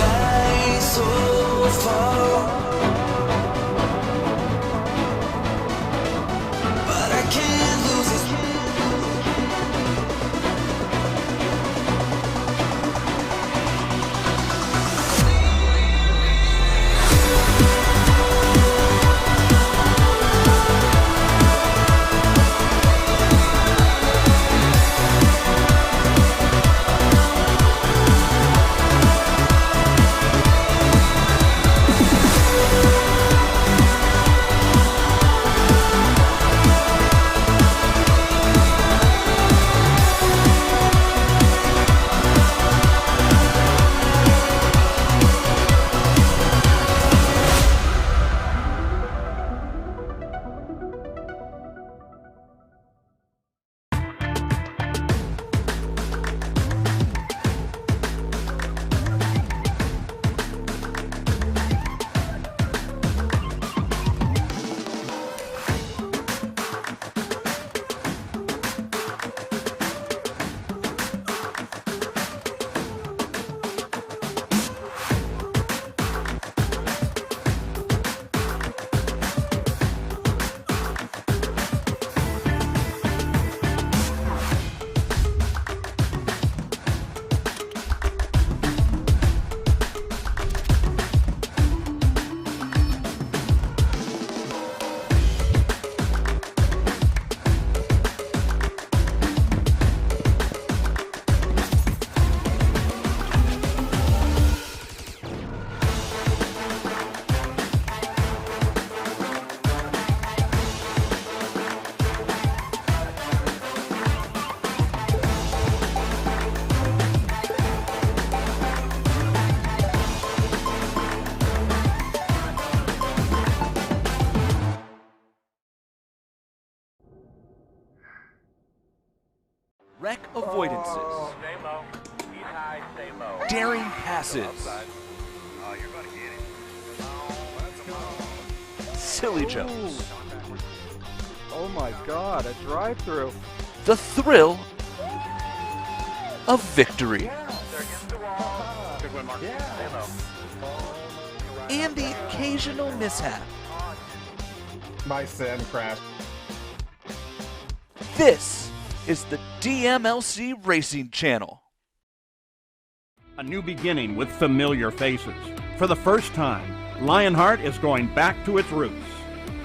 fly so far, but I can't lose it. Wreck avoidances. Stay low. Keep high, stay low. Daring passes. Oh, you're gonna get it. Silly jumps. Oh my god, a drive-through. The thrill of victory. They're against the wall. Good win, Mark. Stay low. And the occasional mishap. My sim crash. This is the DMLC Racing Channel. A new beginning with familiar faces. For the first time, Lionheart is going back to its roots.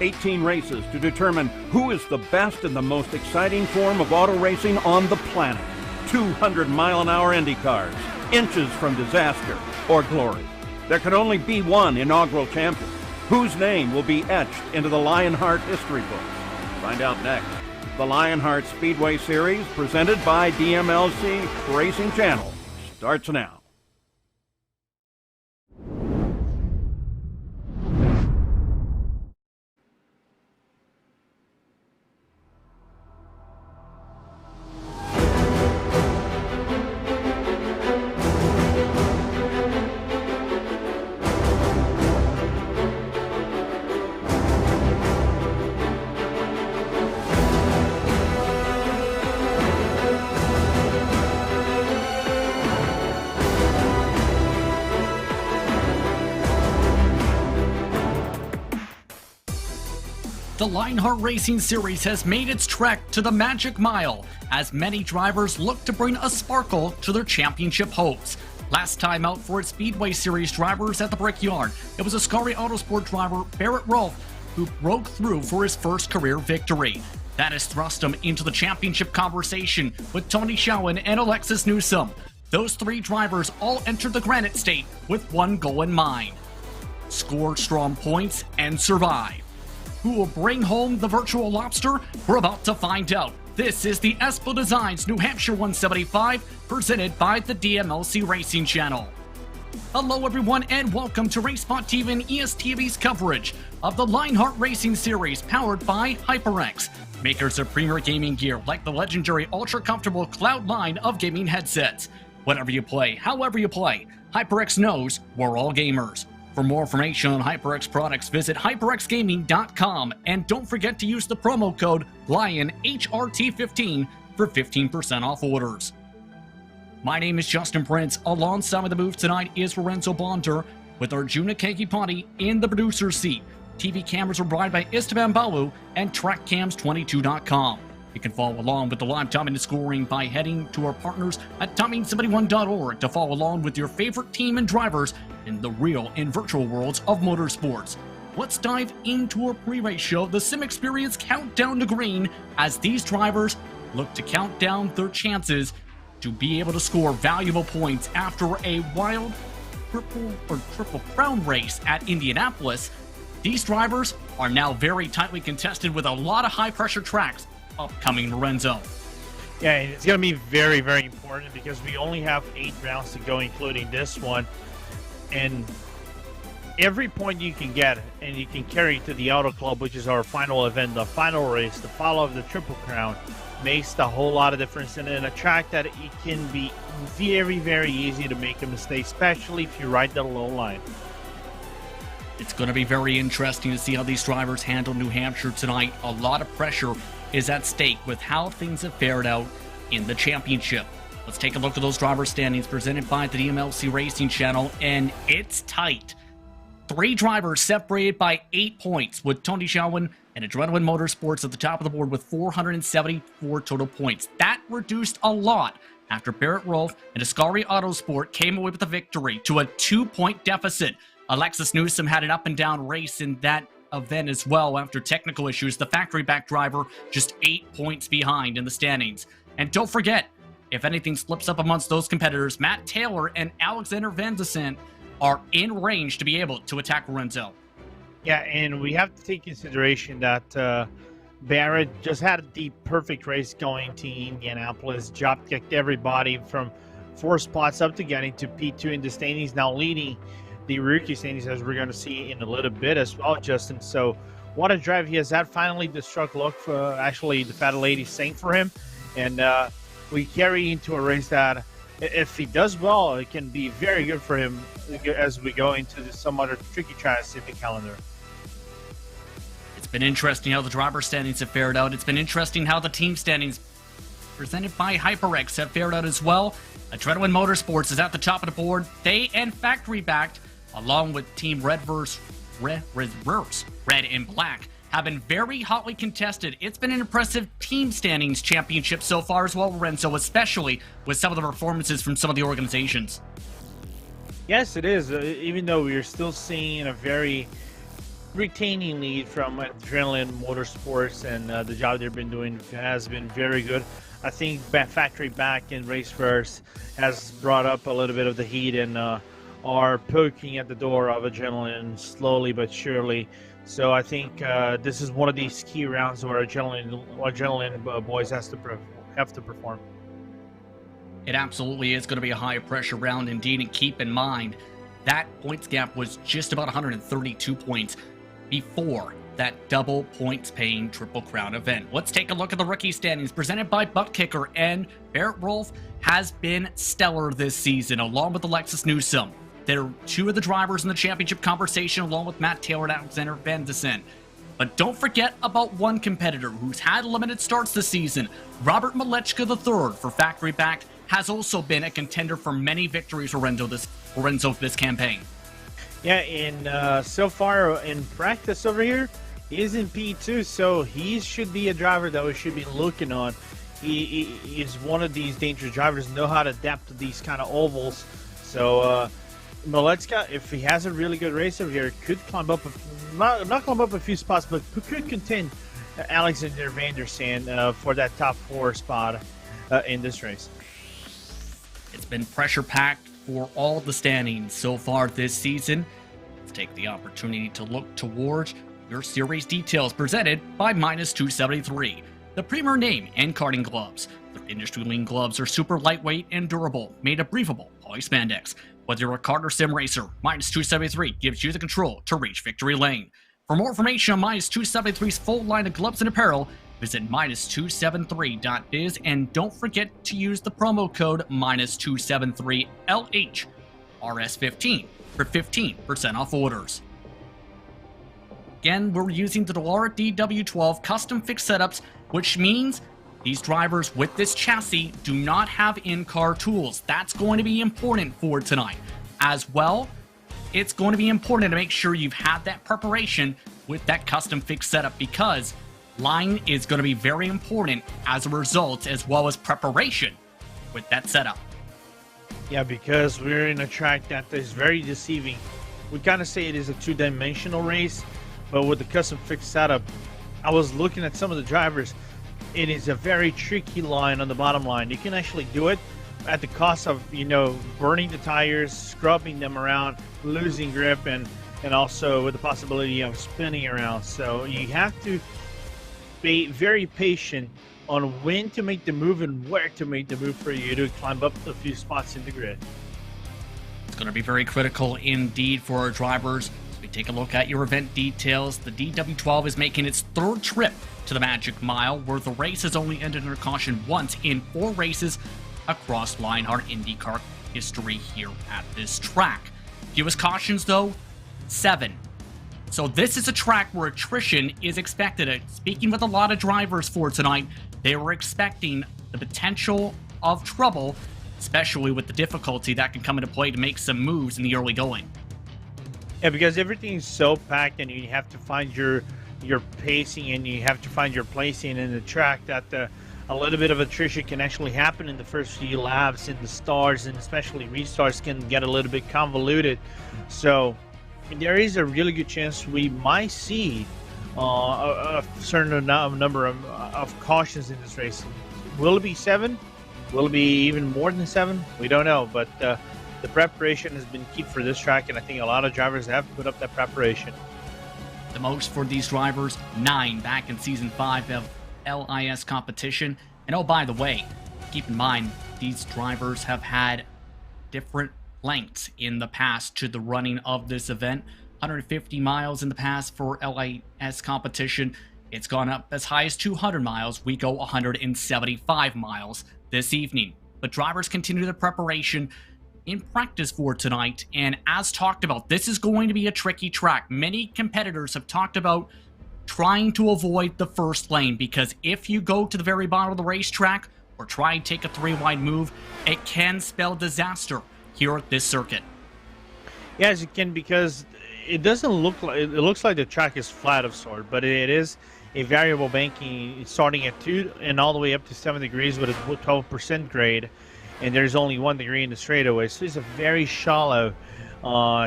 18 races to determine who is the best and the most exciting form of auto racing on the planet. 200-mile-an-hour Indy cars, inches from disaster or glory. There can only be one inaugural champion, whose name will be etched into the Lionheart history books. Find out next. The Lionheart Speedway Series, presented by DMLC Racing Channel, starts now. The Lionheart Racing Series has made its trek to the Magic Mile as many drivers look to bring a sparkle to their championship hopes. Last time out for its Speedway Series drivers at the Brickyard, it was Ascari Autosport driver Barrett Rolfe who broke through for his first career victory. That has thrust him into the championship conversation with Tony Schowen and Alexis Newsom. Those three drivers all entered the Granite State with one goal in mind: score strong points and survive. Who will bring home the virtual lobster? We're about to find out. This is the Espo Designs New Hampshire 175, presented by the DMLC Racing Channel. Hello everyone and welcome to RaceSpot TV and ESTV's coverage of the Lionheart Racing Series, powered by HyperX, makers of premier gaming gear like the legendary ultra-comfortable Cloud line of gaming headsets. Whatever you play, however you play, HyperX knows we're all gamers. For more information on HyperX products, visit hyperxgaming.com, and don't forget to use the promo code LIONHRT15 for 15% off orders. My name is Justin Prince. Alongside with the move tonight is Lorenzo Bonder with Arjuna Kankipani in the producer's seat. TV cameras are provided by Esteban Balu and TrackCams22.com. You can follow along with the live timing and scoring by heading to our partners at timing71.org to follow along with your favorite team and drivers in the real and virtual worlds of motorsports. Let's dive into our pre-race show, the SimXperience Countdown to Green, as these drivers look to count down their chances to be able to score valuable points after a wild triple crown race at Indianapolis. These drivers are now very tightly contested with a lot of high-pressure tracks upcoming, Lorenzo. Yeah, it's going to be very, very important because we only have 8 rounds to go, including this one. And every point you can get and you can carry to the Auto Club, which is our final event, the final race, the follow of the Triple Crown, makes a whole lot of difference. And in a track that it can be very, very easy to make a mistake, especially if you ride the low line. It's going to be very interesting to see how these drivers handle New Hampshire tonight. A lot of pressure is at stake with how things have fared out in the championship. Let's take a look at those driver standings presented by the DMLC Racing Channel, and it's tight. 3 drivers separated by 8 points, with Tony Shelwyn and Adrenaline Motorsports at the top of the board with 474 total points. That reduced a lot after Barrett Rolfe and Ascari Autosport came away with the victory to a 2-point deficit. Alexis Newsom had an up-and-down race in that event as well after technical issues. The factory-back driver just 8 points behind in the standings. And don't forget, if anything slips up amongst those competitors, Matt Taylor and Alexander Van de Sant are in range to be able to attack Lorenzo. Yeah, and we have to take consideration that Barrett just had the perfect race going to Indianapolis, job-kicked everybody from 4 spots up to getting to P2 in the standings, now leading the rookie standings, as we're going to see in a little bit as well, Justin. So what a drive he has had. Finally, the struck look for actually the Fat Lady sang for him. And we carry into a race that if he does well, it can be very good for him as we go into some other tricky tracks in the calendar. It's been interesting how the driver standings have fared out. It's been interesting how the team standings presented by HyperX have fared out as well. Adrenaline Motorsports is at the top of the board. They and factory-backed, along with Team Red and Black, have been very hotly contested. It's been an impressive team standings championship so far as well, Lorenzo, especially with some of the performances from some of the organizations. Yes, it is. Even though we're still seeing a very retaining lead from Adrenaline Motorsports, and the job they've been doing has been very good. I think Factory Back in Race First has brought up a little bit of the heat and are poking at the door of Adrenaline slowly but surely. So I think this is one of these key rounds where Adrenaline boys have to perform. It absolutely is going to be a high-pressure round indeed, and keep in mind that points gap was just about 132 points before that double points paying Triple Crown event. Let's take a look at the rookie standings presented by Butt Kicker, and Barrett Rolfe has been stellar this season along with Alexis Newsom. They're 2 of the drivers in the championship conversation along with Matt Taylor and Alexander Van de Sant. But don't forget about one competitor who's had limited starts this season. Robert Malechka III for Factory Back has also been a contender for many victories, Lorenzo, this campaign. Yeah, and so far in practice over here, he is in P2, so he should be a driver that we should be looking on. He is one of these dangerous drivers, know how to adapt to these kind of ovals. So Malechka, if he has a really good race over here, could climb up, not climb up a few spots, but could contend Alexander Van der Sant for that top 4 spot in this race. It's been pressure-packed for all the standings so far this season. Let's take the opportunity to look towards your series details presented by Minus 273, the premier name in karting gloves. Their industry-leading gloves are super lightweight and durable, made of breathable polyspandex. Whether you're a kart or sim racer, Minus 273 gives you the control to reach victory lane. For more information on Minus 273's full line of gloves and apparel, visit minus273.biz, and don't forget to use the promo code minus273LH RS15 for 15% off orders. Again, we're using the Delara DW12 custom fix setups, which means These drivers with this chassis do not have in-car tools. That's going to be important for tonight. As well, it's going to be important to make sure you've had that preparation with that custom fix setup, because line is going to be very important as a result, as well as preparation with that setup. Yeah, because we're in a track that is very deceiving. We kind of say it is a two-dimensional race, but with the custom fix setup, I was looking at some of the drivers. It is a very tricky line on the bottom line. You can actually do it at the cost of, burning the tires, scrubbing them around, losing grip, and also with the possibility of spinning around. So you have to be very patient on when to make the move and where to make the move for you to climb up a few spots in the grid. It's going to be very critical indeed for our drivers. As we take a look at your event details, the DW12 is making its third trip to the Magic Mile, where the race has only ended under caution once in 4 races across Lionheart IndyCar history here at this track. Fewest cautions, though, 7. So this is a track where attrition is expected. Speaking with a lot of drivers for tonight, they were expecting the potential of trouble, especially with the difficulty that can come into play to make some moves in the early going. Yeah, because everything is so packed, and you have to find your pacing, and you have to find your placing in the track, that a little bit of attrition can actually happen in the first few laps, and the starts and especially restarts can get a little bit convoluted. So there is a really good chance we might see a certain number of cautions in this race. Will it be 7? Will it be even more than 7? We don't know, but the preparation has been key for this track, and I think a lot of drivers have put up that preparation. The most for these drivers, 9 back in Season 5 of LIS competition. And oh, by the way, keep in mind, these drivers have had different lengths in the past to the running of this event. 150 miles in the past for LIS competition. It's gone up as high as 200 miles. We go 175 miles this evening. But drivers continue the preparation in practice for tonight, and as talked about, this is going to be a tricky track. Many competitors have talked about trying to avoid the first lane, because if you go to the very bottom of the racetrack or try and take a 3-wide move, it can spell disaster here at this circuit. Yes, it can, because it doesn't look like, it looks like the track is flat of sort, but it is a variable banking starting at 2 and all the way up to 7 degrees with a 12% grade, and there's only 1 degree in the straightaway, so it's a very shallow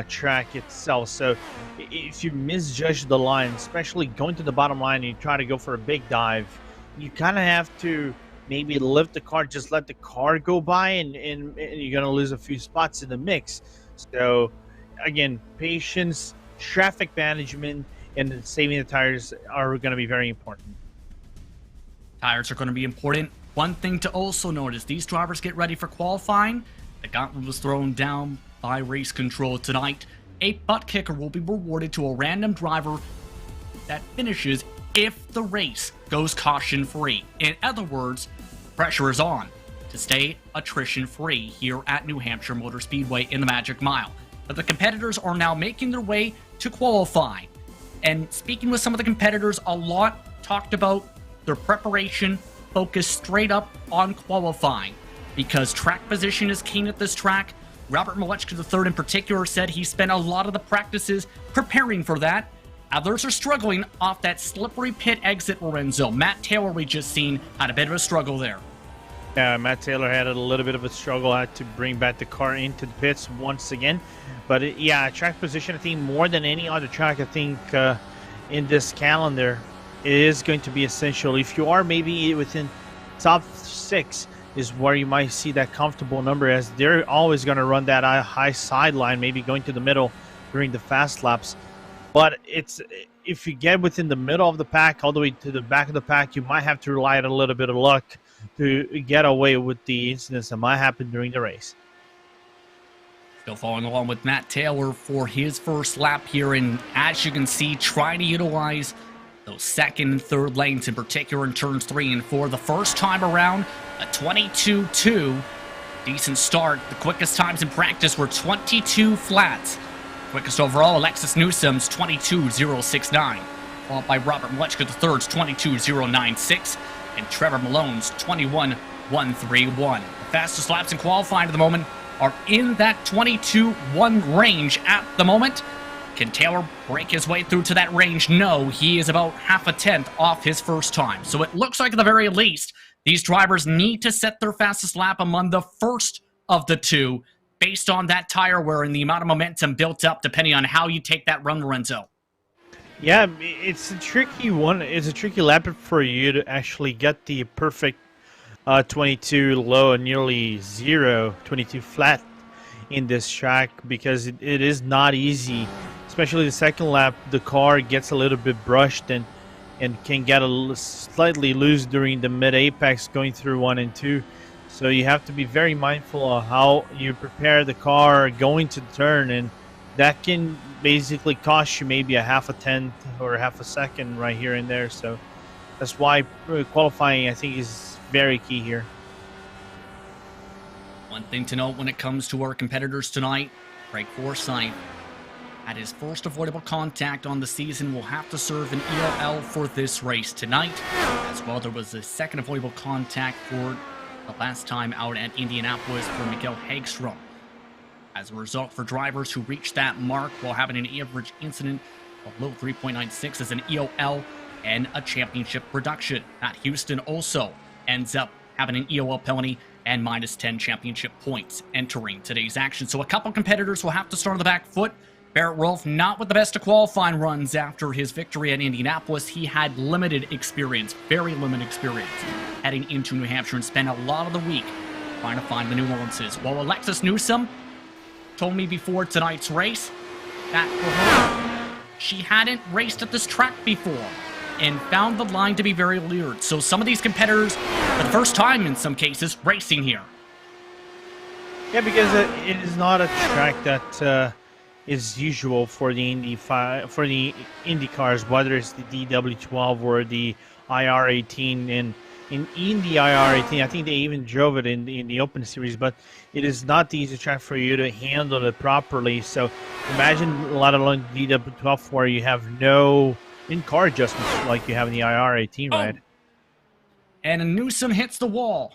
track itself. So if you misjudge the line, especially going to the bottom line and you try to go for a big dive, you kind of have to maybe lift the car, just let the car go by, and you're going to lose a few spots in the mix. So again, patience, traffic management, and saving the tires are going to be very important. Tires are going to be important. One thing to also notice, these drivers get ready for qualifying. The gauntlet was thrown down by race control tonight. A butt kicker will be rewarded to a random driver that finishes if the race goes caution-free. In other words, pressure is on to stay attrition-free here at New Hampshire Motor Speedway in the Magic Mile. But the competitors are now making their way to qualify. And speaking with some of the competitors, a lot talked about their preparation focused straight up on qualifying, because track position is keen at this track. Robert Malechka III in particular said he spent a lot of the practices preparing for that. Others are struggling off that slippery pit exit, Lorenzo. Matt Taylor, we just seen, had a bit of a struggle there. Yeah, Matt Taylor had a little bit of a struggle, had to bring back the car into the pits once again. But yeah, track position, I think more than any other track, I think in this calendar, it is going to be essential. If you are maybe within top 6 is where you might see that comfortable number, as they're always going to run that high sideline, maybe going to the middle during the fast laps. But it's, if you get within the middle of the pack, all the way to the back of the pack, you might have to rely on a little bit of luck to get away with the incidents that might happen during the race. Still following along with Matt Taylor for his first lap here, and as you can see, trying to utilize those second and third lanes, in particular in turns 3 and 4. The first time around, a 22.2. Decent start. The quickest times in practice were 22 flats. Quickest overall, Alexis Newsom's 22.069. Followed by Robert Malechka III's 22.096. and Trevor Malone's 21.131. The fastest laps in qualifying at the moment are in that 22.1 range at the moment. Can Taylor break his way through to that range? No, he is about half a tenth off his first time. So it looks like at the very least, these drivers need to set their fastest lap among the first of the two based on that tire wear and the amount of momentum built up depending on how you take that run, Lorenzo. Yeah, it's a tricky one. It's a tricky lap for you to actually get the perfect 22 low and nearly 22 flat in this track, because it is not easy, especially the second lap. The car gets a little bit brushed and can get slightly loose during the mid apex going through 1 and 2. So you have to be very mindful of how you prepare the car going to the turn, and that can basically cost you maybe a half a tenth or half a second right here and there. So that's why qualifying, I think, is very key here. One thing to note when it comes to our competitors tonight, Craig Forsyth had his first avoidable contact on the season, will have to serve an ELL for this race tonight. As well, there was a second avoidable contact for the last time out at Indianapolis for Mikael Hagstrom. As a result, for drivers who reach that mark while having an average incident of low 3.96 as an EOL and a championship reduction. Matt Houston also ends up having an EOL penalty and minus 10 championship points entering today's action. So a couple competitors will have to start on the back foot. Barrett Rolfe not with the best of qualifying runs after his victory at Indianapolis. He had limited experience, very limited experience, heading into New Hampshire and spent a lot of the week trying to find the nuances. While Alexis Newsome told me before tonight's race that for her, she hadn't raced at this track before and found the line to be very weird. So some of these competitors, for the first time in some cases, racing here. Yeah, because it is not a track that is usual for the Indy cars, whether it's the DW12 or the IR18. And in the IR18, I think they even drove it in the Open Series, but it is not the easy track for you to handle it properly. So imagine a lot of DW12 where you have no in-car adjustments like you have in the IR18, right? And Newsome hits the wall.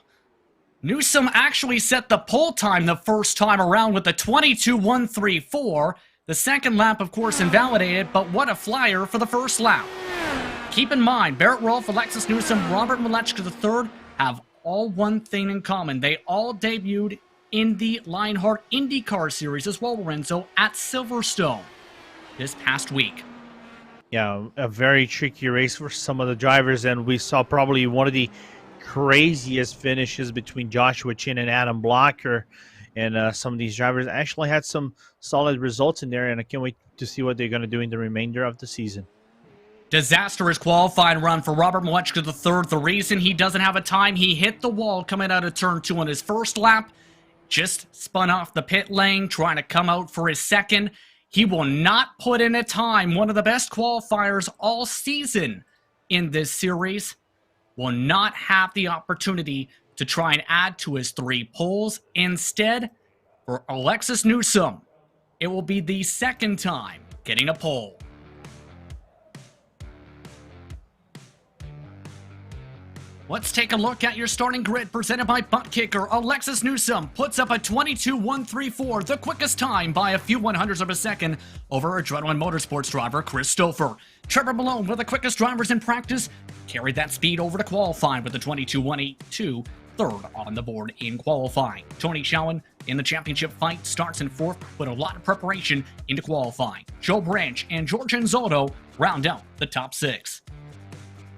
Newsome actually set the pole time the first time around with the 22.134. The second lap, of course, invalidated, but what a flyer for the first lap. Keep in mind, Barrett Rolfe, Alexis Newsome, Robert Malechka III have all one thing in common. They all debuted in the Lionheart IndyCar Series as well, Lorenzo, at Silverstone this past week. Yeah, a very tricky race for some of the drivers, and we saw probably one of the craziest finishes between Joshua Chin and Adam Blocker, and some of these drivers actually had some solid results in there, and I can't wait to see what they're going to do in the remainder of the season. Disastrous qualifying run for Robert Malechka III. The reason he doesn't have a time, he hit the wall coming out of turn 2 on his first lap, just spun off the pit lane trying to come out for his second. He will not put in a time. One of the best qualifiers all season in this series will not have the opportunity to try and add to his 3 poles. Instead, for Alexis Newsome, it will be the second time getting a pole. Let's take a look at your starting grid presented by Butt Kicker. Alexis Newsome puts up a 22.134, the quickest time by a few 100ths of a second over Adrenaline Motorsports driver Chris Stouffer. Trevor Malone, one of the quickest drivers in practice, carried that speed over to qualifying with the 22.182, third on the board in qualifying. Tony Schowen in the championship fight starts in 4th with a lot of preparation into qualifying. Joe Branch and George Anzotto round out the top 6.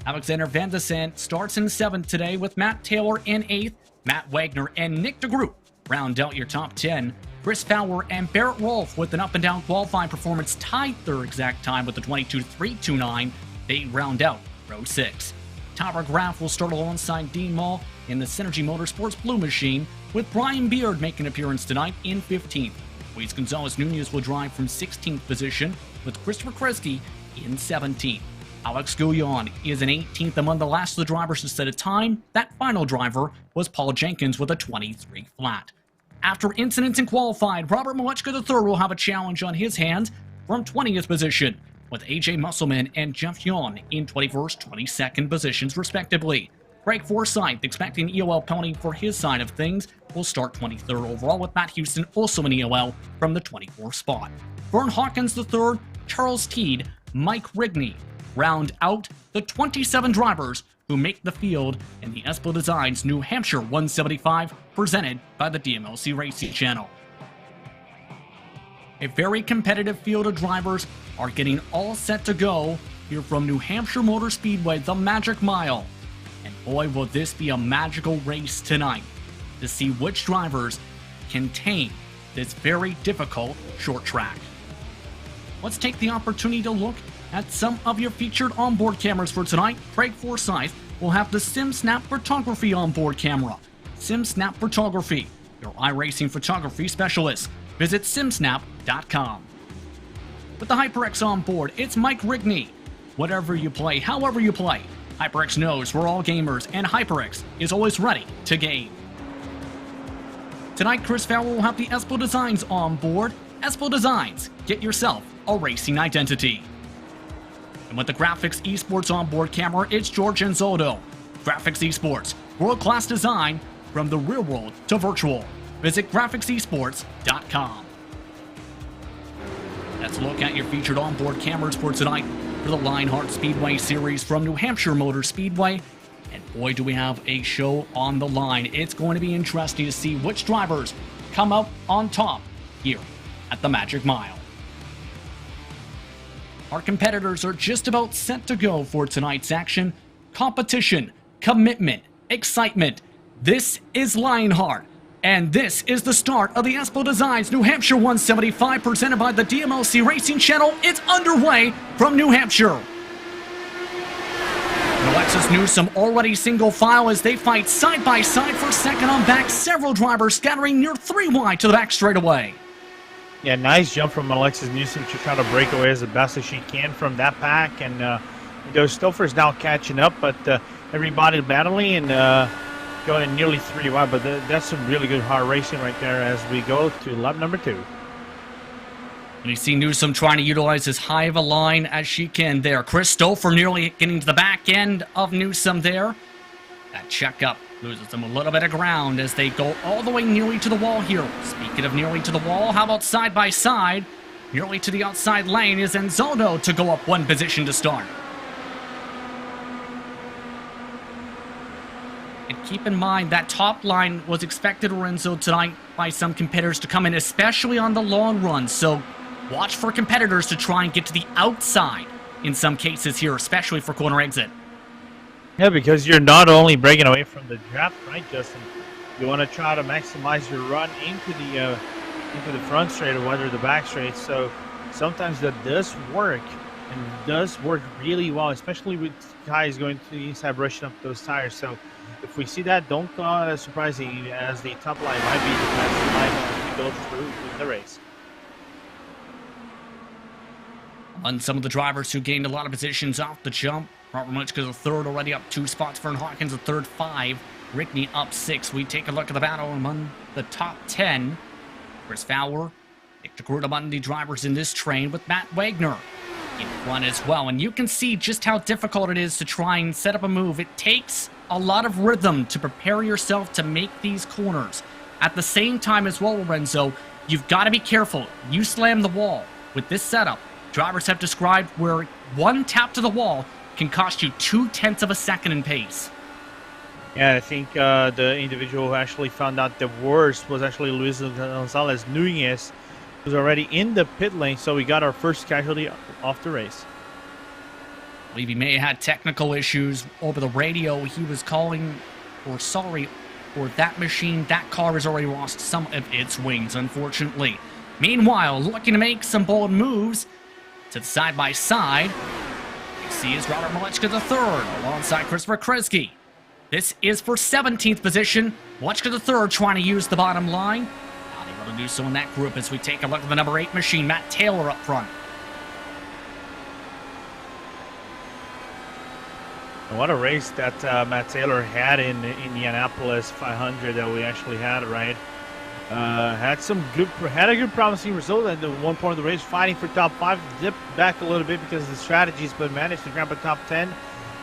Alexander Van de Sant starts in 7th today with Matt Taylor in 8th. Matt Wagner and Nick DeGroot round out your top 10. Chris Fowler and Barrett Rolfe with an up-and-down qualifying performance tied their exact time with the 22.329. They round out row 6. Tyler Graff will start alongside Dean Mall in the Synergy Motorsports Blue Machine, with Brian Beard making an appearance tonight in 15th. Luis Gonzalez Nunez will drive from 16th position, with Christopher Kresge in 17th. Alex Gouillon is in 18th among the last of the drivers to set a time. That final driver was Paul Jenkins with a 23 flat. After incidents in qualifying, Robert Malechka III will have a challenge on his hands from 20th position, with AJ Musselman and Jeff Young in 21st, 22nd positions respectively. Greg Forsyth, expecting EOL penalty for his side of things, will start 23rd overall, with Matt Houston also in EOL from the 24th spot. Vern Hawkins III, Charles Teed, Mike Rigney round out the 27 drivers who make the field in the Espo Designs New Hampshire 175, presented by the DMLC Racing Channel. A very competitive field of drivers are getting all set to go here from New Hampshire Motor Speedway, the Magic Mile. And boy, will this be a magical race tonight to see which drivers can tame this very difficult short track. Let's take the opportunity to look at some of your featured onboard cameras for tonight. Craig Forsyth will have the SimSnap Photography onboard camera. SimSnap Photography, your iRacing photography specialist. Visit simsnap.com. With the HyperX on board, it's Mike Rigney. Whatever you play, however you play, HyperX knows we're all gamers, and HyperX is always ready to game. Tonight, Chris Fowler will have the Espo Designs on board. Espo Designs, get yourself a racing identity. And with the Graphics Esports onboard camera, it's George Enzoldo. Graphics Esports, world-class design from the real world to virtual. Visit graphicsesports.com. Let's look at your featured onboard cameras for tonight for the Lionheart Speedway Series from New Hampshire Motor Speedway. And boy, do we have a show on the line. It's going to be interesting to see which drivers come up on top here at the Magic Mile. Our competitors are just about set to go for tonight's action. Competition, commitment, excitement. This is Lionheart, and this is the start of the Espo Designs New Hampshire 175, presented by the DMLC Racing Channel. It's underway from New Hampshire. And Alexis Newsom already single file as they fight side by side for second on back. Several drivers scattering near 3 wide to the back straightaway. Yeah, nice jump from Alexis Newsom to try to break away as best as she can from that pack. And Stouffer's now catching up, but everybody battling and going in nearly 3 wide. But that's some really good hard racing right there as we go to lap number 2. And you see Newsom trying to utilize as high of a line as she can there. Chris Stouffer nearly getting to the back end of Newsom there. That checkup loses them a little bit of ground as they go all the way nearly to the wall here. Speaking of nearly to the wall, how about side by side? Nearly to the outside lane is Enzoldo to go up 1 position to start. And keep in mind that top line was expected, Lorenzo, tonight by some competitors to come in, especially on the long run. So watch for competitors to try and get to the outside in some cases here, especially for corner exit. Yeah, because you're not only breaking away from the draft, right, Justin? You want to try to maximize your run into the front straight or whether the back straight. So sometimes that does work and does work really well, especially with guys going to the inside, brushing up those tires. So if we see that, don't call it surprising, as the top line might be the best line as we go through the race. On some of the drivers who gained a lot of positions off the jump. Robert Muchka the third, already up 2 spots. Vern Hawkins the third, 5. Rigney up 6. We take a look at the battle among the top 10. Chris Fowler, Victor Gruda among the drivers in this train, with Matt Wagner in front as well. And you can see just how difficult it is to try and set up a move. It takes a lot of rhythm to prepare yourself to make these corners. At the same time as well, Lorenzo, you've got to be careful. You slam the wall. With this setup, drivers have described where 1 tap to the wall can cost you 0.2 of a second in pace. Yeah, I think the individual who actually found out the worst was actually Luis Gonzalez Nunez, who's already in the pit lane, so we got our first casualty off the race. I believe he may have had technical issues over the radio. He was calling for sorry for that machine. That car has already lost some of its wings, unfortunately. Meanwhile, looking to make some bold moves to the side-by-side, you see is Robert Malechka III alongside Christopher Kresge. This is for 17th position. Malechka III trying to use the bottom line. Not able to do so in that group as we take a look at the number 8 machine, Matt Taylor up front. What a race that Matt Taylor had in Indianapolis 500 that we actually had, right? Had a good promising result at the one point of the race, fighting for top 5. Dipped back a little bit because of the strategies, but managed to grab a top 10.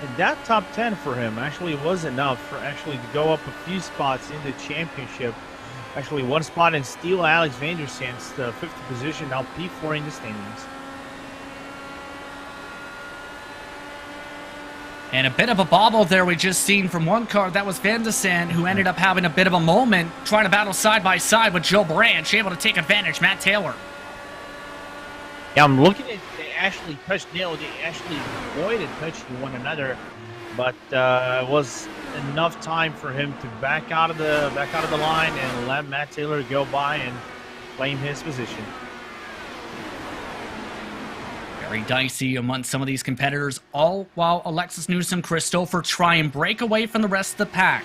And that top 10 for him actually was enough for actually to go up a few spots in the championship. Actually, one spot and steal Alex van der Sand's the 50th position, now P4 in the standings. And a bit of a bobble there we just seen from one car. That was Van de Sande, who ended up having a bit of a moment, trying to battle side by side with Joe Branch, able to take advantage. Matt Taylor. Yeah, I'm looking at they actually touched nail. They actually avoided touching one another, but it was enough time for him to back out of the line and let Matt Taylor go by and claim his position. Very dicey among some of these competitors, all while Alexis Newsom, Christopher try and break away from the rest of the pack.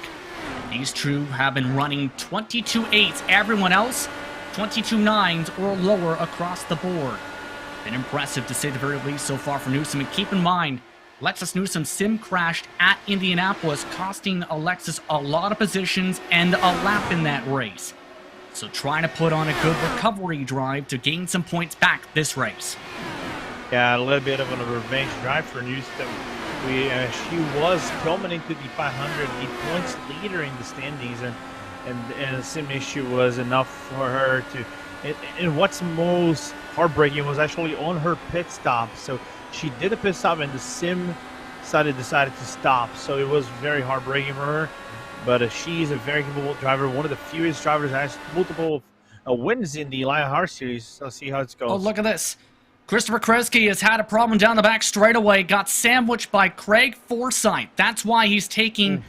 These two have been running 22.8s. Everyone else, 22.9s or lower across the board. Been impressive to say the very least so far for Newsom. And keep in mind, Alexis Newsom sim crashed at Indianapolis, costing Alexis a lot of positions and a lap in that race. So trying to put on a good recovery drive to gain some points back this race. Yeah, a little bit of a revenge drive for Newsom. She was coming into the 500, the points leader in the standings, and the sim issue was enough for her to. And what's most heartbreaking was actually on her pit stop. So she did a pit stop, and the sim decided to stop. So it was very heartbreaking for her. But she's a very capable driver, one of the fewest drivers that has multiple wins in the Lionheart series. So let's see how it goes. Oh, look at this. Christopher Kresge has had a problem down the back straightaway, got sandwiched by Craig Forsyth. That's why he's taking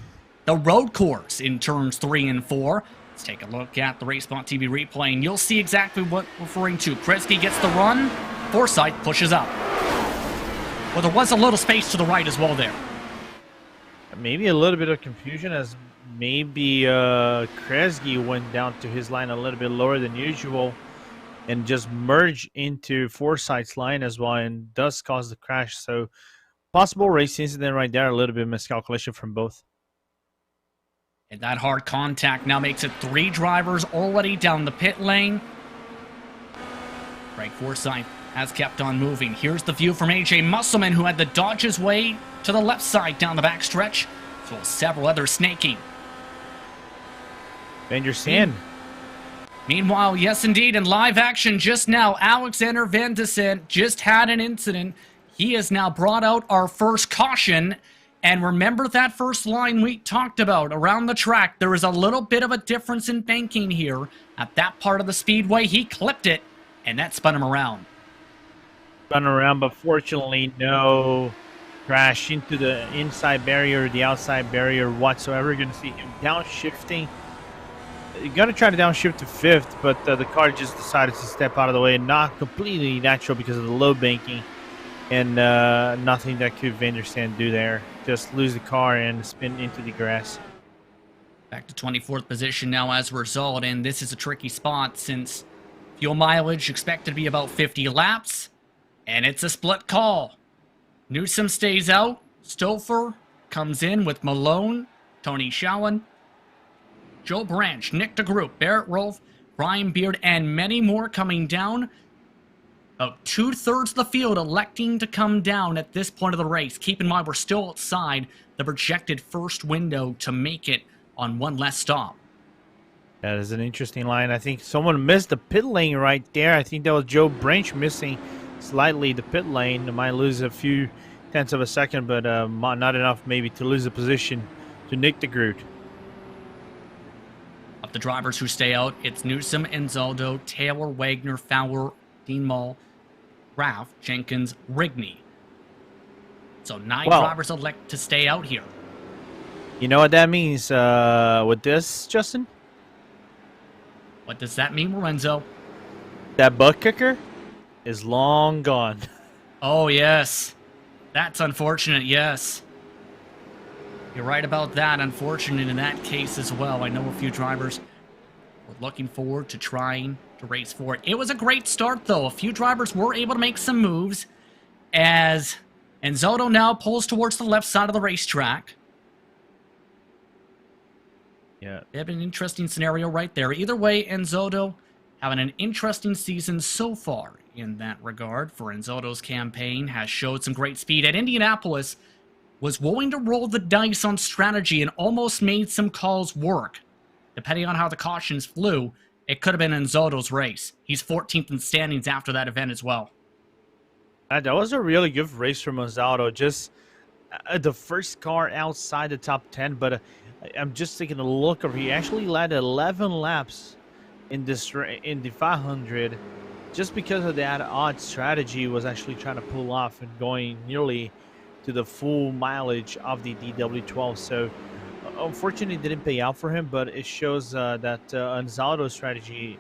the road course in turns 3 and 4. Let's take a look at the RaceSpot TV replay, and you'll see exactly what we're referring to. Kresge gets the run, Forsyth pushes up. Well, there was a little space to the right as well there. Maybe a little bit of confusion as maybe Kresge went down to his line a little bit lower than usual and just merged into Forsyth's line as well, and does cause the crash. So possible race incident right there, a little bit of miscalculation from both. And that hard contact now makes it 3 drivers already down the pit lane. Craig Forsyth has kept on moving. Here's the view from AJ Musselman, who had to dodge his way to the left side down the backstretch, as well as several others snaking. Van der Sande. Meanwhile, yes indeed, in live action just now, Alexander Van de Sande just had an incident. He has now brought out our first caution. And remember that first line we talked about around the track. There is a little bit of a difference in banking here. At that part of the speedway, he clipped it, and that spun him around. Spun around, but fortunately, no crash into the inside barrier, the outside barrier whatsoever. You're going to see him downshifting. You're going to try to downshift to 5th, but the car just decided to step out of the way. Not completely natural because of the low banking. And nothing that could Van der Sande do there. Just lose the car and spin into the grass. Back to 24th position now as a result, and this is a tricky spot since fuel mileage expected to be about 50 laps, and it's a split call. Newsom stays out, Stouffer comes in with Malone, Tony Schowen, Joe Branch, Nick DeGroot, Barrett Rolfe, Brian Beard, and many more coming down. About 2/3 of the field electing to come down at this point of the race. Keep in mind, we're still outside the projected first window to make it on one less stop. That is an interesting line. I think someone missed the pit lane right there. I think that was Joe Branch missing slightly the pit lane. They might lose a few tenths of a second, but not enough maybe to lose the position to Nick DeGroot. Of the drivers who stay out, it's Newsom, Anzaldo, Taylor, Wagner, Fowler, Dean Mull, Ralph, Jenkins, Rigney. So 9 drivers elect to stay out here. You know what that means with this, Justin? What does that mean, Lorenzo? That butt kicker is long gone. Oh, yes. That's unfortunate, yes. You're right about that. Unfortunate in that case as well. I know a few drivers were looking forward to trying to race for it. It was a great start, though. A few drivers were able to make some moves as Anzaldo now pulls towards the left side of the racetrack. Yeah. They have an interesting scenario right there. Either way, Anzaldo having an interesting season so far in that regard for Anzaldo's campaign. Has showed some great speed at Indianapolis. was willing to roll the dice on strategy and almost made some calls work. Depending on how the cautions flew, it could have been Enzoto's race. He's 14th in standings after that event as well. That was a really good race from Enzoto. Just the first car outside the top 10, but I'm just taking a look over. He actually led 11 laps in the 500, just because of that odd strategy was actually trying to pull off and going nearly to the full mileage of the DW12. So unfortunately, it didn't pay out for him, but it shows that Enzoto's strategy,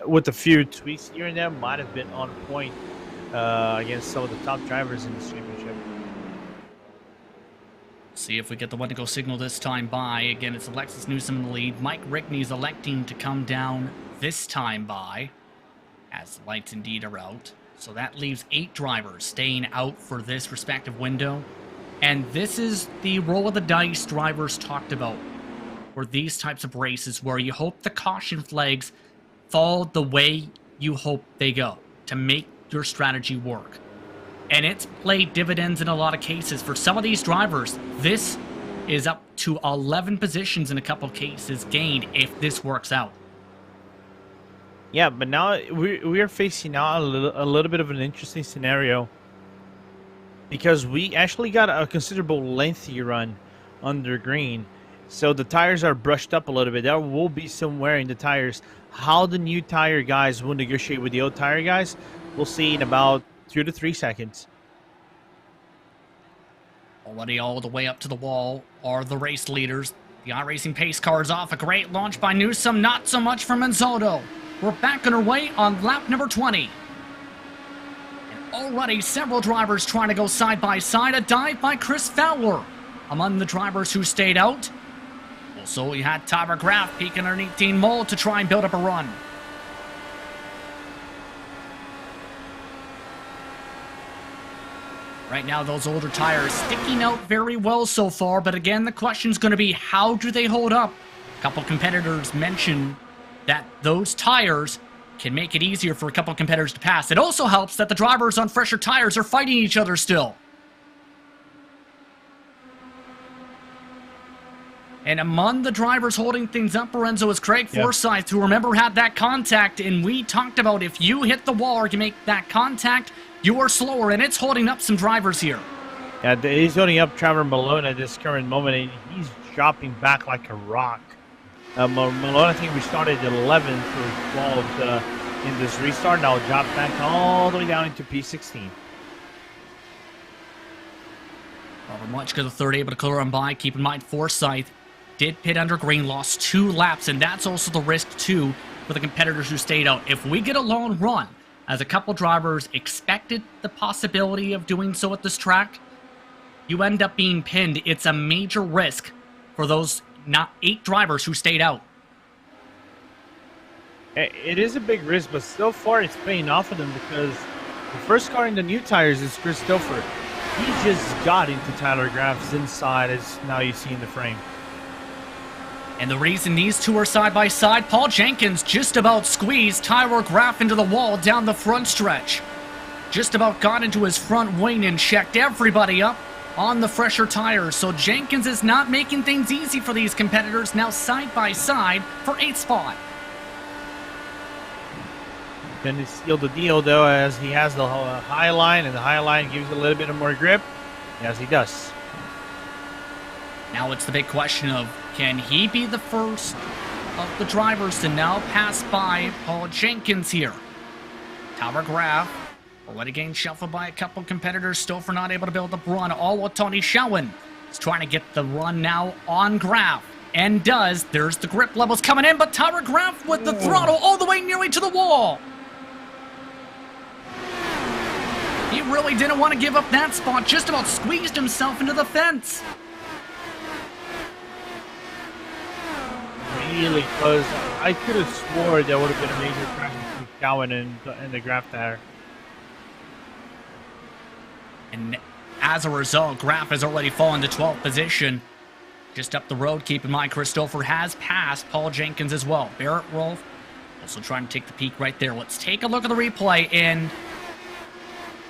with a few tweaks here and there, might have been on point against some of the top drivers in this championship. See if we get the one-to-go signal this time by. Again, it's Alexis Newsom in the lead. Mike Rickney's electing to come down this time by, as the lights indeed are out. So that leaves 8 drivers staying out for this respective window. And this is the roll of the dice drivers talked about for these types of races, where you hope the caution flags fall the way you hope they go to make your strategy work. And it's played dividends in a lot of cases. For some of these drivers, this is up to 11 positions in a couple of cases gained if this works out. Yeah, but now we are facing now a little bit of an interesting scenario, because we actually got a considerable lengthy run under green. So the tires are brushed up a little bit. There will be some wear in the tires. How the new tire guys will negotiate with the old tire guys, we'll see in about 2 to 3 seconds. Already all the way up to the wall are the race leaders. The iRacing pace car is off. A great launch by Newsom, not so much from Enzoto. We're back on our way on lap number 20. And already several drivers trying to go side by side. A dive by Chris Fowler among the drivers who stayed out. Also, we had Tyler Graf peeking underneath Dean Moll to try and build up a run. Right now, those older tires sticking out very well so far, but again, the question's going to be, how do they hold up? A couple competitors mentioned that those tires can make it easier for a couple competitors to pass. It also helps that the drivers on fresher tires are fighting each other still. And among the drivers holding things up, Lorenzo, is Craig Forsyth, who, remember, had that contact, and we talked about if you hit the wall or you make that contact, you are slower, and it's holding up some drivers here. Yeah, he's holding up Trevor Malone at this current moment, and he's dropping back like a rock. Malone, I think we started 11th or 12th in this restart. Now drop back all the way down into P16. Robert Much got the third, able to clear on by. Keep in mind, Forsyth did pit under green, lost 2 laps, and that's also the risk, too, for the competitors who stayed out. If we get a long run, as a couple drivers expected the possibility of doing so at this track, you end up being pinned. It's a major risk for those 8 drivers who stayed out. It is a big risk, but so far it's paying off for them, because the first car in the new tires is Christopher. He just got into Tyler Graf's inside, as now you see in the frame. And the reason these two are side by side, Paul Jenkins just about squeezed Tyler Graf into the wall down the front stretch. Just about got into his front wing and checked everybody up on the fresher tires. So Jenkins is not making things easy for these competitors, now side by side for 8th spot. Then he sealed the deal, though, as he has the high line, and the high line gives a little bit of more grip, as he does. Now it's the big question of, can he be the first of the drivers to now pass by Paul Jenkins here? Tyler Graf already getting shuffled by a couple competitors, still for not able to build the run. All with Tony Schowen is trying to get the run now on Graf, and does. There's the grip levels coming in, but Tyler Graf with the throttle all the way nearly to the wall. He really didn't want to give up that spot, just about squeezed himself into the fence. Really close. I could have swore there would have been a major crash between Cowan and the Graf there. And as a result, Graf has already fallen to 12th position. Just up the road, keep in mind, Christopher has passed Paul Jenkins as well. Barrett Rolfe also trying to take the peak right there. Let's take a look at the replay, and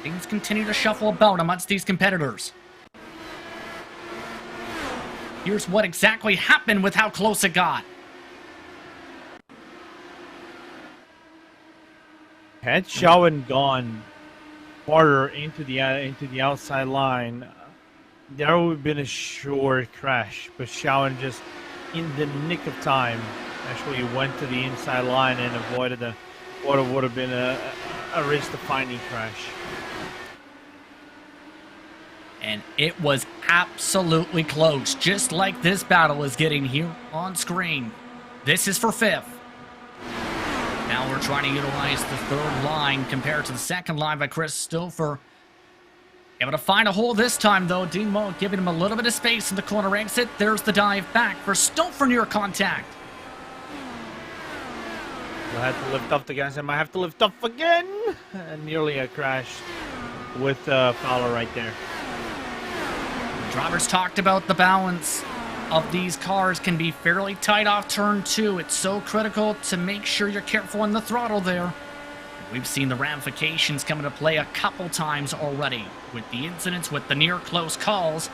things continue to shuffle about amongst these competitors. Here's what exactly happened with how close it got. Had Shawan gone farther into the outside line, there would have been a sure crash. But Shawan just, in the nick of time, actually went to the inside line and avoided what would have been a race-defining crash. And it was absolutely close, just like this battle is getting here on screen. This is for 5th. Now we're trying to utilize the 3rd line compared to the 2nd line by Chris Stouffer. Able to find a hole this time, though. Dean Moe giving him a little bit of space in the corner exit. There's the dive back for Stouffer near contact. We'll have to lift up the guys. I might have to lift up again. And nearly a crash with Fowler right there. Drivers talked about the balance of these cars can be fairly tight off turn 2. It's so critical to make sure you're careful on the throttle there. We've seen the ramifications come into play a couple times already with the incidents, with the near close calls.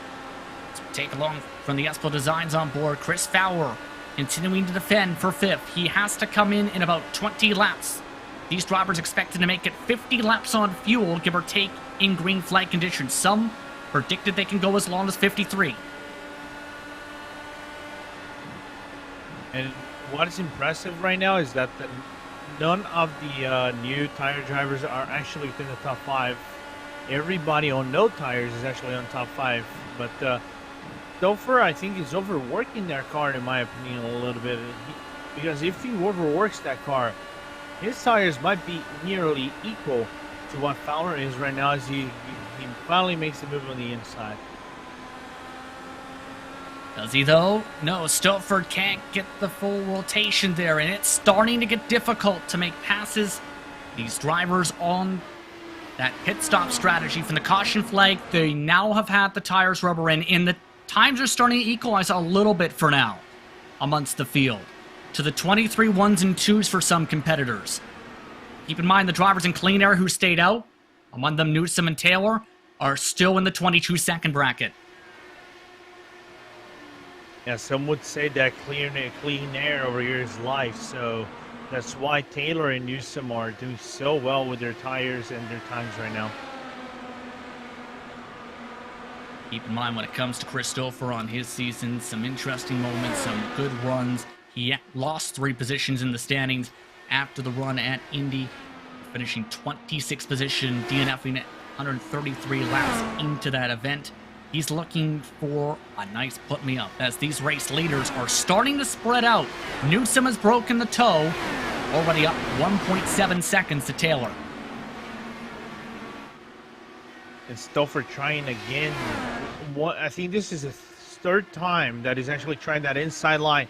Let's take along from the Espel Designs on board. Chris Fowler continuing to defend for 5th. He has to come in about 20 laps. These drivers expected to make it 50 laps on fuel, give or take, in green flag conditions. Some predicted they can go as long as 53. And what is impressive right now is that none of the new tire drivers are actually within the top 5. Everybody on no tires is actually on top 5. But Stouffer, I think, is overworking their car, in my opinion, a little bit. Because if he overworks that car, his tires might be nearly equal to what Fowler is right now as he finally makes the move on the inside. Does he, though? No, Stouffer can't get the full rotation there, and it's starting to get difficult to make passes. These drivers on that pit stop strategy from the caution flag, they now have had the tires rubber in, and the times are starting to equalize a little bit for now amongst the field to the 23 1s and 2s for some competitors. Keep in mind the drivers in clean air who stayed out, among them Newsom and Taylor, are still in the 22-second bracket. Yeah, some would say that clean air over here is life, so that's why Taylor and Newsom are doing so well with their tires and their times right now. Keep in mind when it comes to Chris Stouffer on his season, some interesting moments, some good runs. He lost 3 positions in the standings after the run at Indy, finishing 26th position, DNFing 133 laps into that event. He's looking for a nice put-me-up as these race leaders are starting to spread out. Newsom has broken the toe, already up 1.7 seconds to Taylor. And Stouffer trying again. I think this is the 3rd time that he's actually trying that inside line.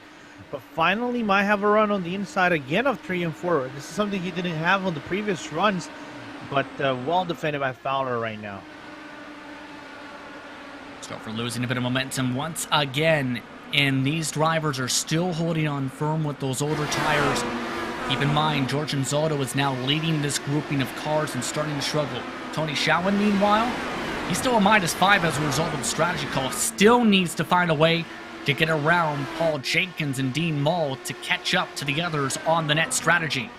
But finally might have a run on the inside again of 3 and 4. This is something he didn't have on the previous runs, but well defended by Fowler right now. Stouffer losing a bit of momentum once again, and these drivers are still holding on firm with those older tires. Keep in mind, George Zotto is now leading this grouping of cars and starting to struggle. Tony Shawan, meanwhile, he's still a -5 as a result of the strategy call. Still needs to find a way to get around Paul Jenkins and Dean Mull to catch up to the others on the net strategy.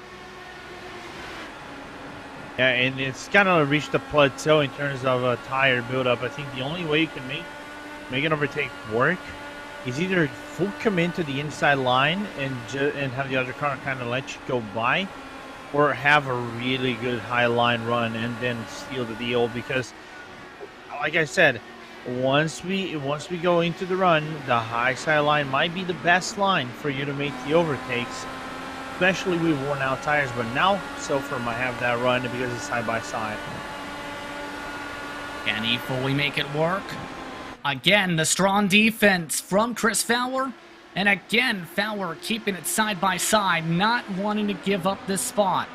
Yeah, and it's kind of reached a plateau in terms of a tire buildup. I think the only way you can make an overtake work is either full come into the inside line and have the other car kind of let you go by, or have a really good high line run and then steal the deal. Because, like I said, once we go into the run, the high side line might be the best line for you to make the overtakes, especially with worn out tires. But now Stouffer might have that run because it's side by side. Can he fully make it work? Again, the strong defense from Chris Fowler. And again, Fowler keeping it side by side, not wanting to give up this spot.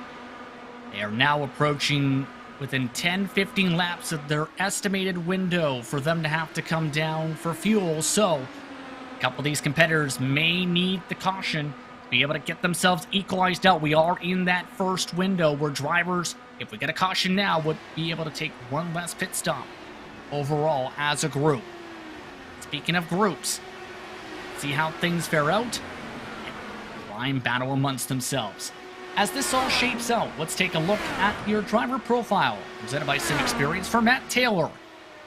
They are now approaching within 10-15 laps of their estimated window for them to have to come down for fuel. So, a couple of these competitors may need the caution to be able to get themselves equalized out. We are in that first window where drivers, if we get a caution now, would be able to take one less pit stop overall as a group. Speaking of groups, See how things fare out. Climb battle amongst themselves. As this all shapes out, let's take a look at your driver profile, presented by SimXperience for Matt Taylor.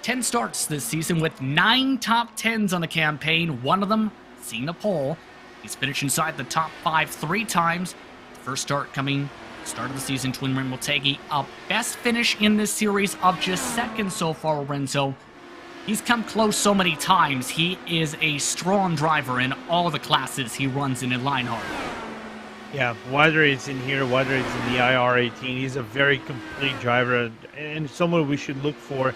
10 starts this season with 9 top 10s on the campaign, one of them seeing the pole. He's finished inside the top 5 3 times. First start coming, start of the season, Twin Rim Motegi, a best finish in this series of just second so far, Lorenzo. He's come close so many times. He is a strong driver in all the classes he runs in Lionheart. Yeah, whether it's in here, whether it's in the IR-18, he's a very complete driver and someone we should look for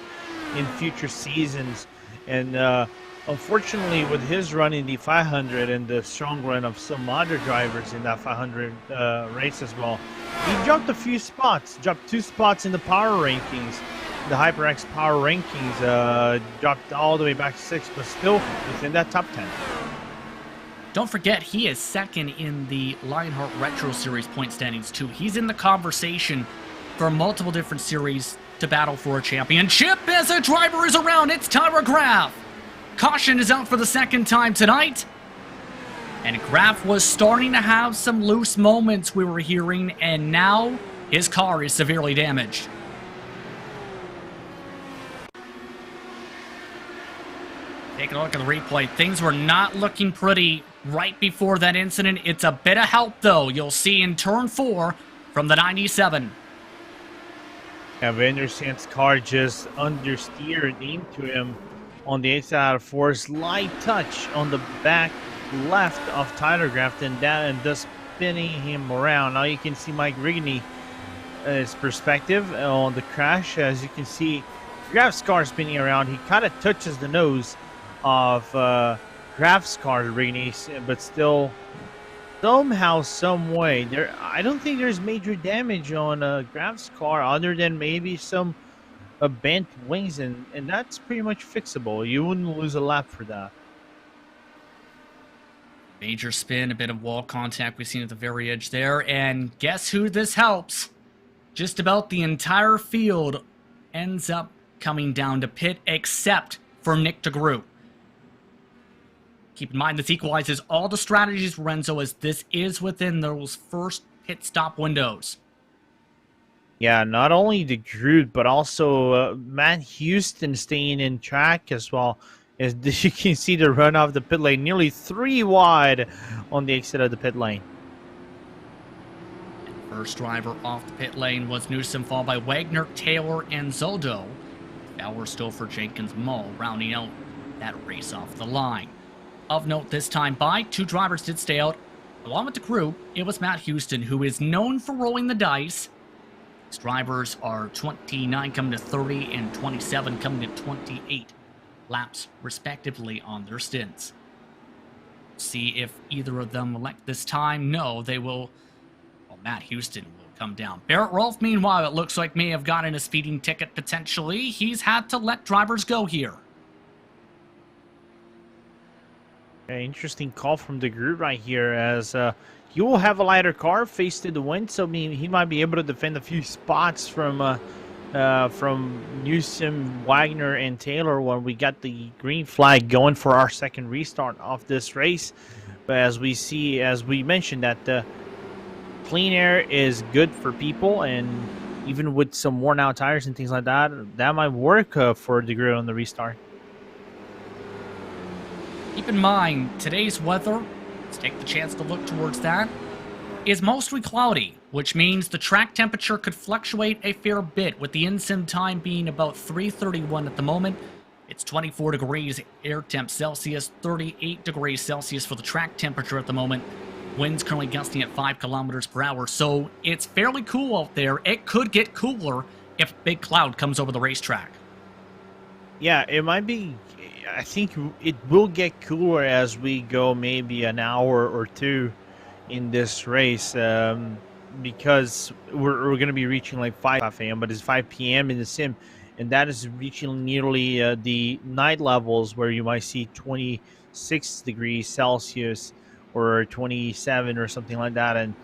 in future seasons. And unfortunately, with his run in the 500 and the strong run of some other drivers in that 500 race as well, he dropped a few spots, dropped 2 spots in the power rankings. The HyperX power rankings dropped all the way back to 6, but still within that top 10. Don't forget, he is second in the Lionheart Retro Series point standings, too. He's in the conversation for multiple different series to battle for a championship. As a driver is around, it's Tyra Graf. Caution is out for the second time tonight. And Graf was starting to have some loose moments, we were hearing, and now his car is severely damaged. Taking a look at the replay, things were not looking pretty right before that incident. It's a bit of help, though. You'll see in turn 4 from the 97. Yeah, Vandersand's car just understeered into him on the 8th out of 4. Slight touch on the back left of Tyler Graf and thus spinning him around. Now you can see Mike Rigony's perspective on the crash. As you can see, Graf's car spinning around. He kind of touches the nose of Graf's car, Rigony, but still somehow, some way, I don't think there's major damage on Graf's car other than maybe some bent wings, and that's pretty much fixable. You wouldn't lose a lap for that. Major spin, a bit of wall contact we've seen at the very edge there, and guess who this helps? Just about the entire field ends up coming down to pit, except for Nick DeGroot. Keep in mind, this equalizes all the strategies, Lorenzo, as this is within those first pit stop windows. Yeah, not only the Groot, but also Matt Houston staying in track as well. As you can see the run off the pit lane, nearly 3 wide on the exit of the pit lane. First driver off the pit lane was Newsom, followed by Wagner, Taylor, and Zoldo. Bauer, Stouffer, Jenkins, Mull, rounding out that race off the line. Of note this time by, 2 drivers did stay out. Along with the crew, it was Matt Houston, who is known for rolling the dice. His drivers are 29 coming to 30 and 27 coming to 28 laps, respectively, on their stints. See if either of them elect this time. No, they will. Well, Matt Houston will come down. Barrett Rolfe, meanwhile, it looks like may have gotten a speeding ticket potentially. He's had to let drivers go here. Interesting call from the group right here, as he will have a lighter car, face to the wind, so he might be able to defend a few spots from Newsom, Wagner, and Taylor when we got the green flag going for our second restart of this race. But as we mentioned, that the clean air is good for people, and even with some worn out tires and things like that, that might work for the grid on the restart. Keep in mind, today's weather, let's take the chance to look towards that, is mostly cloudy, which means the track temperature could fluctuate a fair bit, with the in-sim time being about 3:31 at the moment. It's 24 degrees air temp Celsius, 38 degrees Celsius for the track temperature at the moment. Winds currently gusting at 5 kilometers per hour, so it's fairly cool out there. It could get cooler if a big cloud comes over the racetrack. Yeah, it might be. I think it will get cooler as we go maybe an hour or 2 in this race, because we're going to be reaching like 5 a.m., but it's 5 p.m. in the sim, and that is reaching nearly the night levels where you might see 26 degrees Celsius or 27 or something like that, and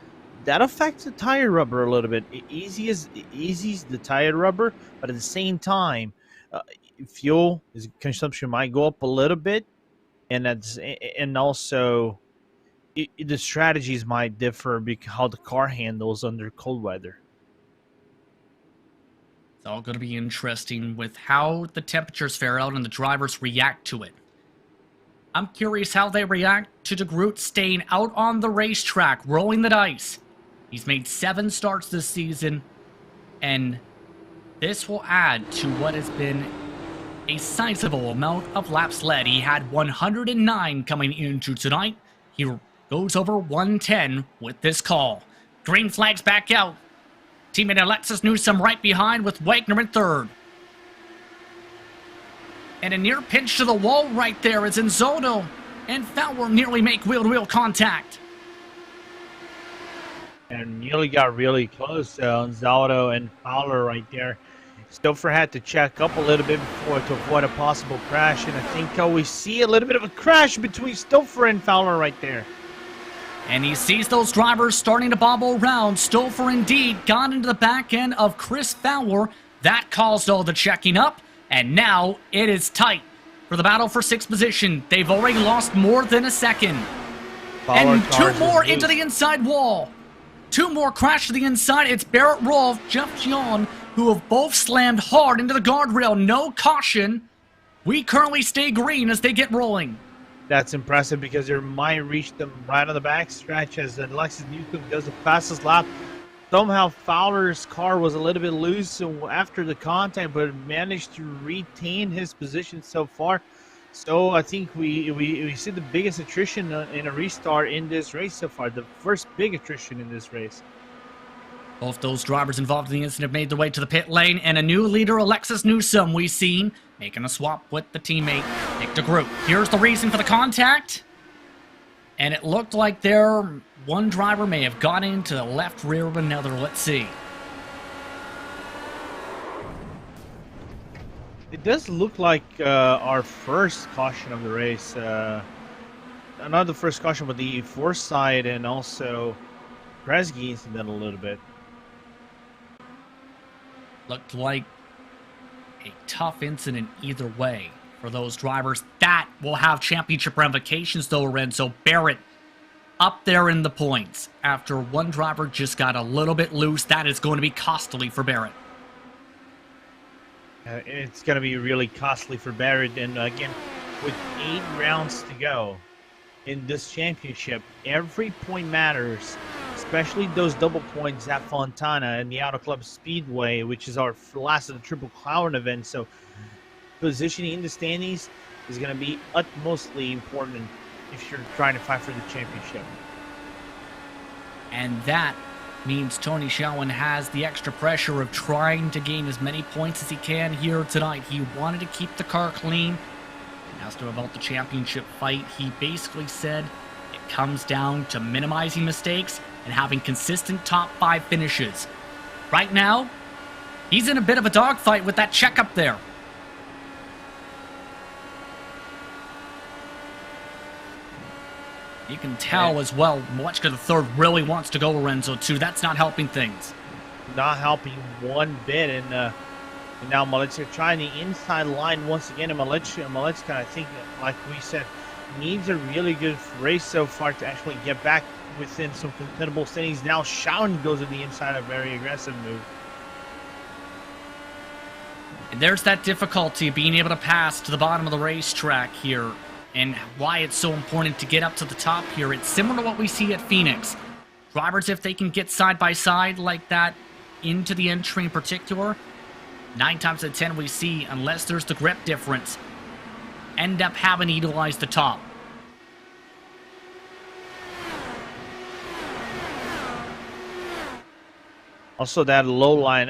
that affects the tire rubber a little bit. It eases the tire rubber, but at the same time, fuel consumption might go up a little bit, and also the strategies might differ because how the car handles under cold weather. It's all going to be interesting with how the temperatures fare out and the drivers react to it. I'm curious how they react to DeGroot staying out on the racetrack, rolling the dice. He's made 7 starts this season, and this will add to what has been a sizable amount of laps led. He had 109 coming into tonight. He goes over 110 with this call. Green flag's back out. Teammate Alexis Newsom right behind with Wagner in third. And a near pinch to the wall right there as Enzodo and Fowler nearly make wheel-to-wheel contact. And nearly got really close, Enzodo and Fowler right there. Stouffer had to check up a little bit before to avoid a possible crash, and I think we see a little bit of a crash between Stouffer and Fowler right there. And he sees those drivers starting to bobble around. Stouffer indeed got into the back end of Chris Fowler. That caused all the checking up, and now it is tight for the battle for 6th position. They've already lost more than a second. And 2 more into the inside wall. 2 more crash to the inside. It's Barrett Rolfe, Jeff John, who have both slammed hard into the guardrail. No caution. We currently stay green as they get rolling. That's impressive because they might reach them right on the back stretch as Alexis Newcomb does the fastest lap. Somehow Fowler's car was a little bit loose after the contact, but managed to retain his position so far. So I think we see the biggest attrition in a restart in this race so far. The first big attrition in this race. Both those drivers involved in the incident made their way to the pit lane, and a new leader, Alexis Newsom, we've seen making a swap with the teammate, Nick DeGroot. Here's the reason for the contact, and it looked like one driver may have got into the left rear of another. Let's see. It does look like our first caution of the race. Not the first caution, but the Forsyth and also Kresge incident a little bit. Looked like a tough incident either way for those drivers. That will have championship ramifications, though, Lorenzo. Barrett up there in the points after one driver just got a little bit loose. That is going to be costly for Barrett. It's going to be really costly for Barrett. And again, with 8 rounds to go in this championship, every point matters, especially those double points at Fontana and the Auto Club Speedway, which is our last of the Triple Crown event. So positioning in the standings is going to be utmostly important if you're trying to fight for the championship. And that means Tony Shelton has the extra pressure of trying to gain as many points as he can here tonight. He wanted to keep the car clean. Asked him about the championship fight. He basically said it comes down to minimizing mistakes and having consistent top 5 finishes. Right now, he's in a bit of a dogfight with that checkup there. You can tell as well, Moechka the third really wants to go Lorenzo too. That's not helping things. Not helping one bit. And now Malechka trying the inside line once again. And Malechka, I think, like we said, needs a really good race so far to actually get back within some contendable standings. Now Shelton goes to the inside, a very aggressive move. And there's that difficulty of being able to pass to the bottom of the racetrack here, and why it's so important to get up to the top here. It's similar to what we see at Phoenix. Drivers, if they can get side by side like that into the entry in particular, 9 times out of 10 we see, unless there's the grip difference, end up having to utilize the top. Also, that low line,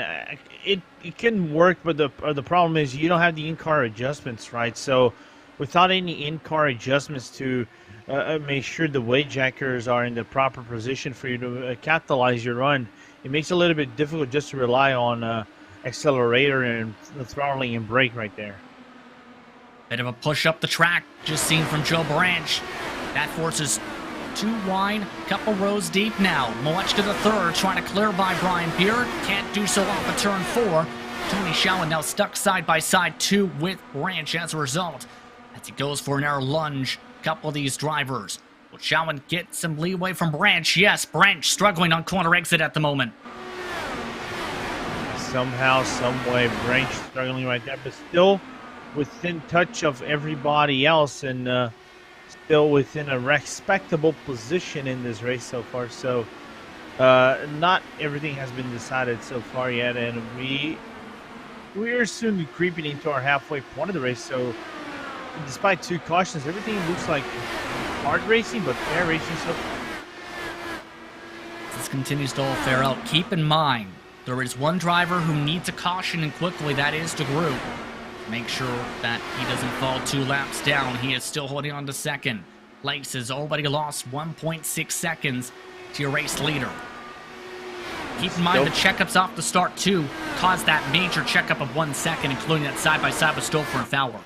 it can work, but the problem is you don't have the in-car adjustments, right? So without any in-car adjustments to make sure the weight jackers are in the proper position for you to capitalize your run, it makes it a little bit difficult just to rely on accelerator and the throttling and brake right there. Bit of a push up the track, just seen from Joe Branch. That forces 2 wide, couple rows deep now. Moechka the third trying to clear by Brian Beard. Can't do so off of turn 4. Tony Shelton now stuck side by side 2 with Branch as a result, as he goes for an air lunge couple of these drivers. Will Shawan get some leeway from Branch? Yes, Branch struggling on corner exit at the moment. Somehow, some way, Branch struggling right there, but still within touch of everybody else, and still within a respectable position in this race so far. So not everything has been decided so far yet, and we are soon creeping into our halfway point of the race. So despite 2 cautions, everything looks like hard racing, but fair racing so far. This continues to all fair out. Keep in mind, there is one driver who needs a caution, and quickly, that is DeGroot. Make sure that he doesn't fall 2 laps down. He is still holding on to second. Place has already lost 1.6 seconds to your race leader. Keep in mind the checkups off the start, too, caused that major checkup of 1 second, including that side-by-side with Stouffer and Fowler.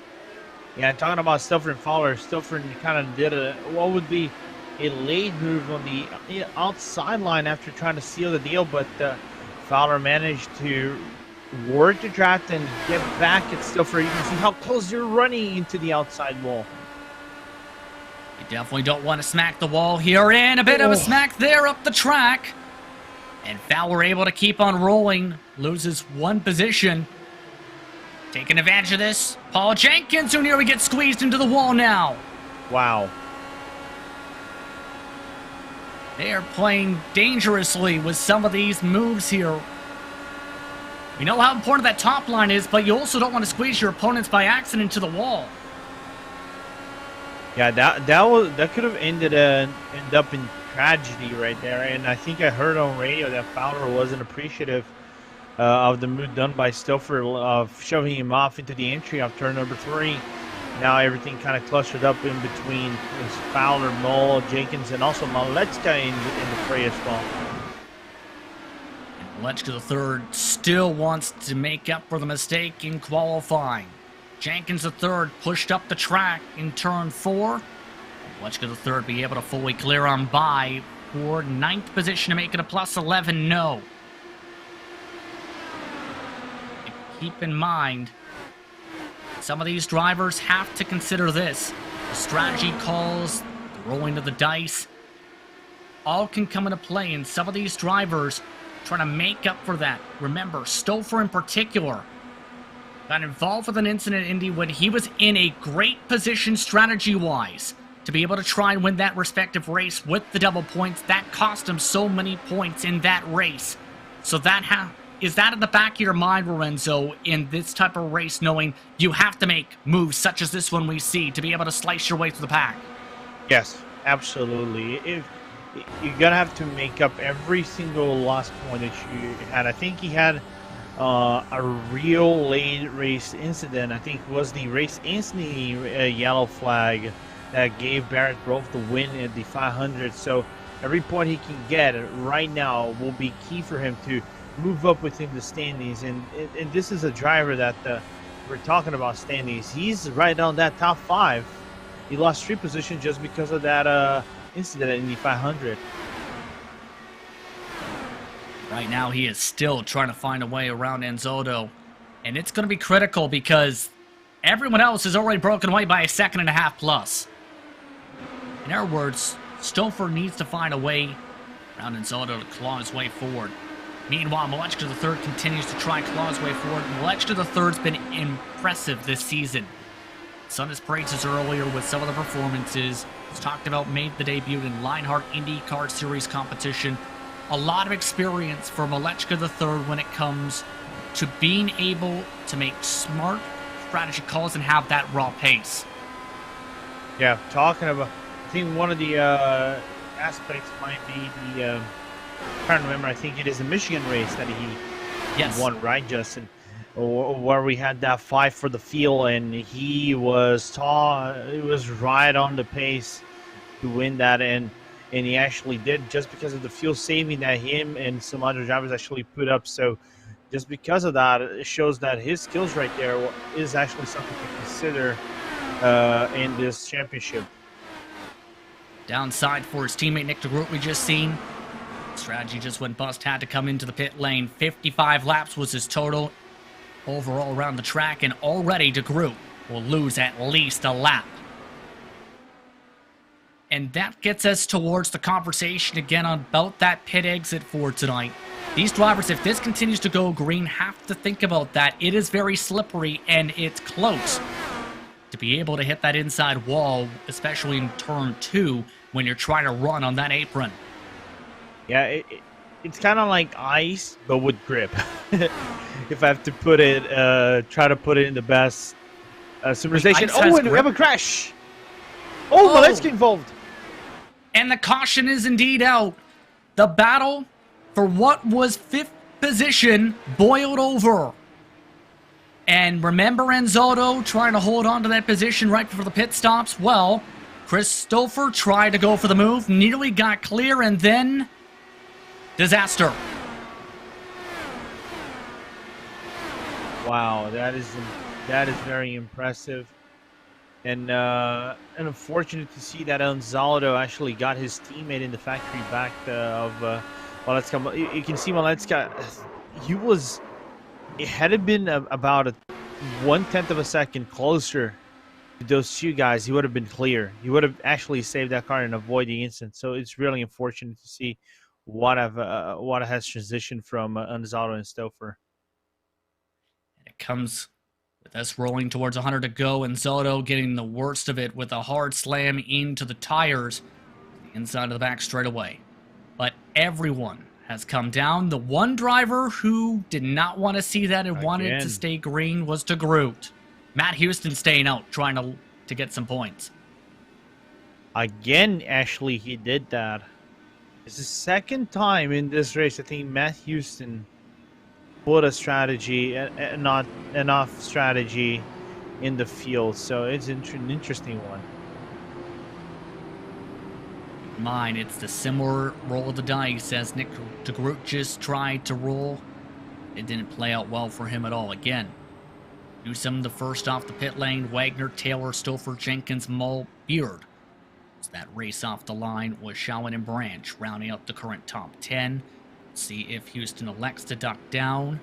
Yeah, talking about Stouffer and Fowler, Stouffer kind of did what would be a late move on the outside line after trying to seal the deal, but Fowler managed to work the draft and get back at Stouffer. You can see how close you're running into the outside wall. You definitely don't want to smack the wall here, and a bit of a smack there up the track. And Fowler able to keep on rolling, loses 1 position. Taking advantage of this, Paul Jenkins, who nearly gets squeezed into the wall now. Wow. They are playing dangerously with some of these moves here. We know how important that top line is, but you also don't want to squeeze your opponents by accident into the wall. Yeah, that could have ended up in tragedy right there. And I think I heard on radio that Fowler wasn't appreciative of the move done by Stouffer of shoving him off into the entry of turn number 3. Now everything kind of clustered up in between Fowler, Mole, Jenkins, and also Malechka in the fray as well. Malechka the third still wants to make up for the mistake in qualifying. Jenkins the third pushed up the track in turn 4. Malechka the third be able to fully clear on by for 9th position to make it a plus 11. No. And keep in mind, some of these drivers have to consider this. The strategy calls, the rolling of the dice, all can come into play, and some of these drivers trying to make up for that. Remember, Stouffer in particular got involved with an incident in Indy when he was in a great position strategy-wise to be able to try and win that respective race with the double points. That cost him so many points in that race. So is that in the back of your mind, Lorenzo, in this type of race, knowing you have to make moves such as this one we see to be able to slice your way through the pack? Yes, absolutely. You're going to have to make up every single lost point that you had. I think he had a real late race incident. I think it was the race instantly yellow flag that gave Barrett Grove the win at the 500. So every point he can get right now will be key for him to move up within the standings. And this is a driver that we're talking about standings. He's right on that top 5. He lost 3 positions just because of that incident in the 500. Right now, he is still trying to find a way around Anzotto. And it's going to be critical because everyone else is already broken away by a 1.5 seconds plus. In other words, Stouffer needs to find a way around Anzotto to claw his way forward. Meanwhile, Malechka the third continues to try and claw his way forward. Malechka the third's been impressive this season. Sung his praises earlier with some of the performances. He's talked about made the debut in Lionheart IndyCar Series competition. A lot of experience for Malechka the third when it comes to being able to make smart strategy calls and have that raw pace. Yeah, talking about, I think one of the aspects might be the, I can't remember, I think it is the Michigan race that he won, right, Justin? Where we had that fight for the field, and he was tall, it was right on the pace to win that, and he actually did, just because of the fuel saving that him and some other drivers actually put up. So just because of that, it shows that his skills right there is actually something to consider in this championship. Downside for his teammate Nick DeGroot we just seen. Strategy just went bust, had to come into the pit lane. 55 laps was his total overall around the track, and already DeGroot will lose at least a lap. And that gets us towards the conversation again about that pit exit for tonight. These drivers, if this continues to go green, have to think about that. It is very slippery, and it's close to be able to hit that inside wall, especially in turn 2 when you're trying to run on that apron. Yeah, it's kind of like ice, but with grip. If I have to put it, try to put it in the best summarization. Oh, and we have a crash. Oh, but let's get involved. And the caution is indeed out. The battle for what was 5th position boiled over. And remember Enzotto trying to hold on to that position right before the pit stops? Well, Christopher tried to go for the move, nearly got clear, and then disaster. Wow, that is very impressive. And unfortunate to see that Gonzalo actually got his teammate in the factory back of Maletzka. You can see Maletzka, it had been about a 1/10 of a second closer to those two guys, he would have been clear. He would have actually saved that car and avoid the incident. So it's really unfortunate to see what has transitioned from Gonzalo and Stouffer. It comes with us rolling towards 100 to go, and Zotto getting the worst of it with a hard slam into the tires, inside of the back straight away. But everyone has come down. The one driver who did not want to see that and wanted to stay green was De Groot. Matt Houston staying out, trying to get some points. Again, actually, he did that. It's the second time in this race I think Matt Houston put a strategy, not enough strategy in the field. So it's an interesting one. Mine, it's the similar roll of the dice as Nick De Groot just tried to roll. It didn't play out well for him at all. Again, Newsom the first off the pit lane. Wagner, Taylor, Stouffer, Jenkins, Mull, Beard. As that race off the line was Shawan and Branch, rounding up the current top 10. See if Houston elects to duck down.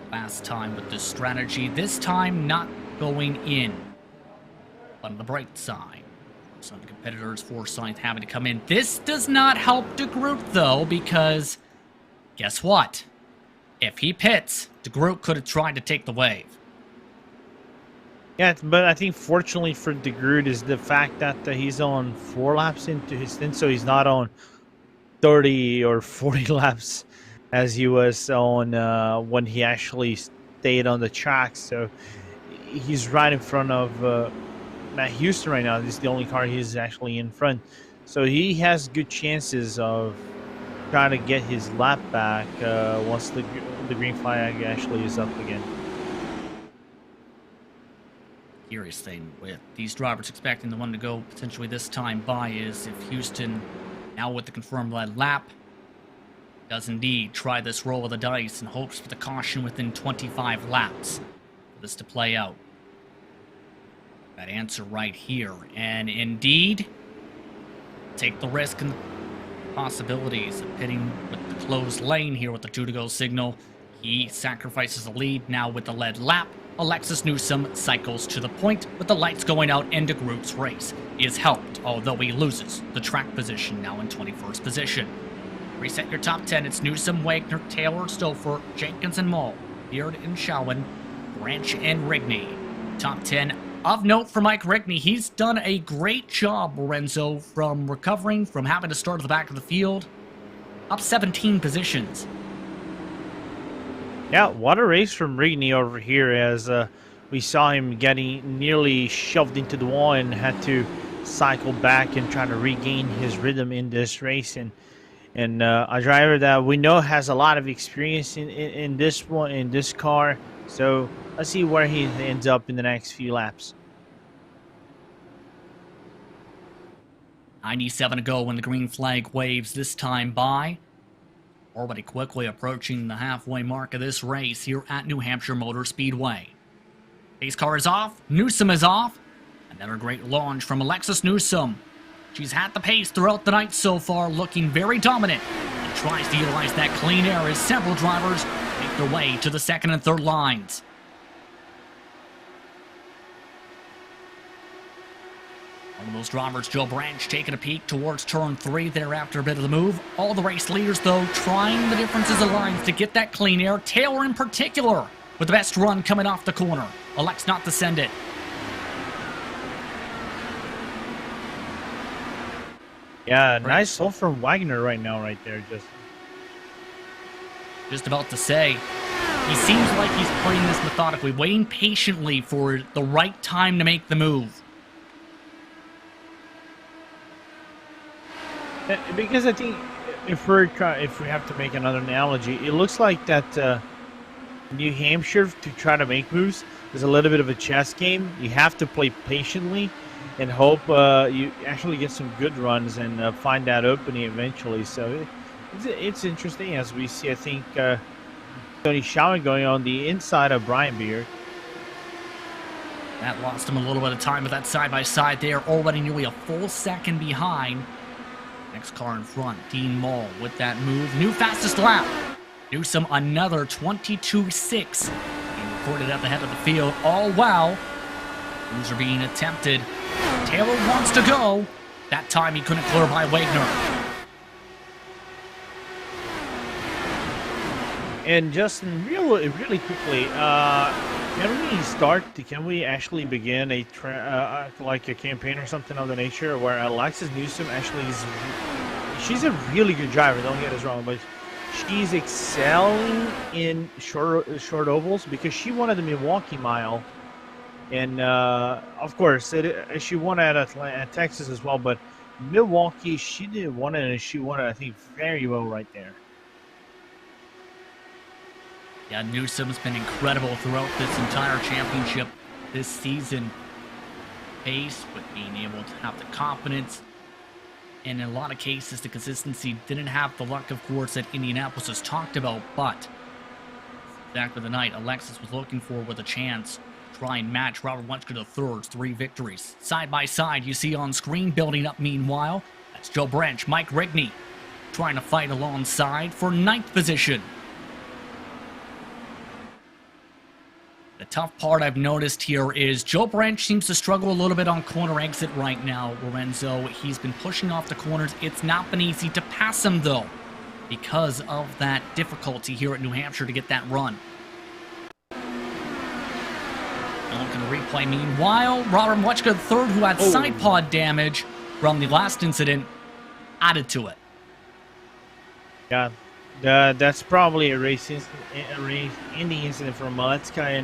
Last time with this strategy, this time not going in. But on the bright side, some competitors' foresight having to come in. This does not help De Groot, though, because guess what? If he pits, De Groot could have tried to take the wave. Yeah, but I think fortunately for De Groot is the fact that he's on 4 laps into his stint, so he's not on 30 or 40 laps as he was on when he actually stayed on the track. So he's right in front of Matt Houston right now. This is the only car he's actually in front. So he has good chances of trying to get his lap back once the green flag actually is up again. Curious thing with these drivers expecting the one to go potentially this time by is if Houston, now with the confirmed lead lap, does indeed try this roll of the dice and hopes for the caution within 25 laps for this to play out. That answer right here, and indeed take the risk and possibilities of pitting with the closed lane here with the 2 to go signal. He sacrifices the lead now with the lead lap. Alexis Newsom cycles to the point with the lights going out, and De Groot's race is helped, although he loses the track position now in 21st position. Reset your top 10. It's Newsom, Wagner, Taylor, Stouffer, Jenkins and Mull, Beard and Shawan, Branch and Rigney. Top 10 of note for Mike Rigney. He's done a great job, Lorenzo, from recovering from having to start at the back of the field. Up 17 positions. Yeah, what a race from Rigney over here as we saw him getting nearly shoved into the wall and had to cycle back and try to regain his rhythm in this race. And a driver that we know has a lot of experience in this car. So let's see where he ends up in the next few laps. 97 to go when the green flag waves this time by. Already quickly approaching the halfway mark of this race here at New Hampshire Motor Speedway. Pace car is off. Newsom is off. Another great launch from Alexis Newsom. She's had the pace throughout the night so far, looking very dominant. And tries to utilize that clean air as several drivers make their way to the second and third lines. One of those drivers, Joe Branch, taking a peek towards turn 3 there after a bit of the move. All the race leaders, though, trying the differences of lines to get that clean air. Taylor in particular with the best run coming off the corner. Elects not to send it. Yeah, nice hold from Wagner right now, right there. Just about to say, he seems like he's playing this methodically, waiting patiently for the right time to make the move. Because I think if we have to make another analogy, it looks like that New Hampshire, to try to make moves, is a little bit of a chess game. You have to play patiently and hope you actually get some good runs and find that opening eventually. So it's interesting as we see, I think, Tony Schauman going on the inside of Brian Beard. That lost him a little bit of time with that side-by-side there, already nearly a full second behind. Next car in front, Dean Mull with that move. New fastest lap. Newsom another 22.6. Being recorded at the head of the field. All while moves are being attempted. Taylor wants to go. That time he couldn't clear by Wagner. And Justin, really quickly, can we actually begin like a campaign or something of the nature where Alexis Newsom actually she's a really good driver, don't get us wrong, but she's excelling in short ovals because she won at the Milwaukee Mile, and of course she won at Texas as well, but Milwaukee she did won it, and she won it, I think, very well right there. Yeah, Newsom's been incredible throughout this entire championship this season. Pace, but being able to have the confidence. And in a lot of cases, the consistency didn't have the luck, of course, that Indianapolis has talked about. But exactly the night Alexis was looking for with a chance to try and match Robert Wunschke III's 3 victories. Side by side, you see on screen building up meanwhile. That's Joe Branch, Mike Rigney trying to fight alongside for 9th position. The tough part I've noticed here is Joe Branch seems to struggle a little bit on corner exit right now, Lorenzo. He's been pushing off the corners. It's not been easy to pass him, though, because of that difficulty here at New Hampshire to get that run. Looking to replay meanwhile. Robert Wunschke III, who had side pod damage from the last incident, added to it. Yeah, that's probably a race ending incident for Maletska,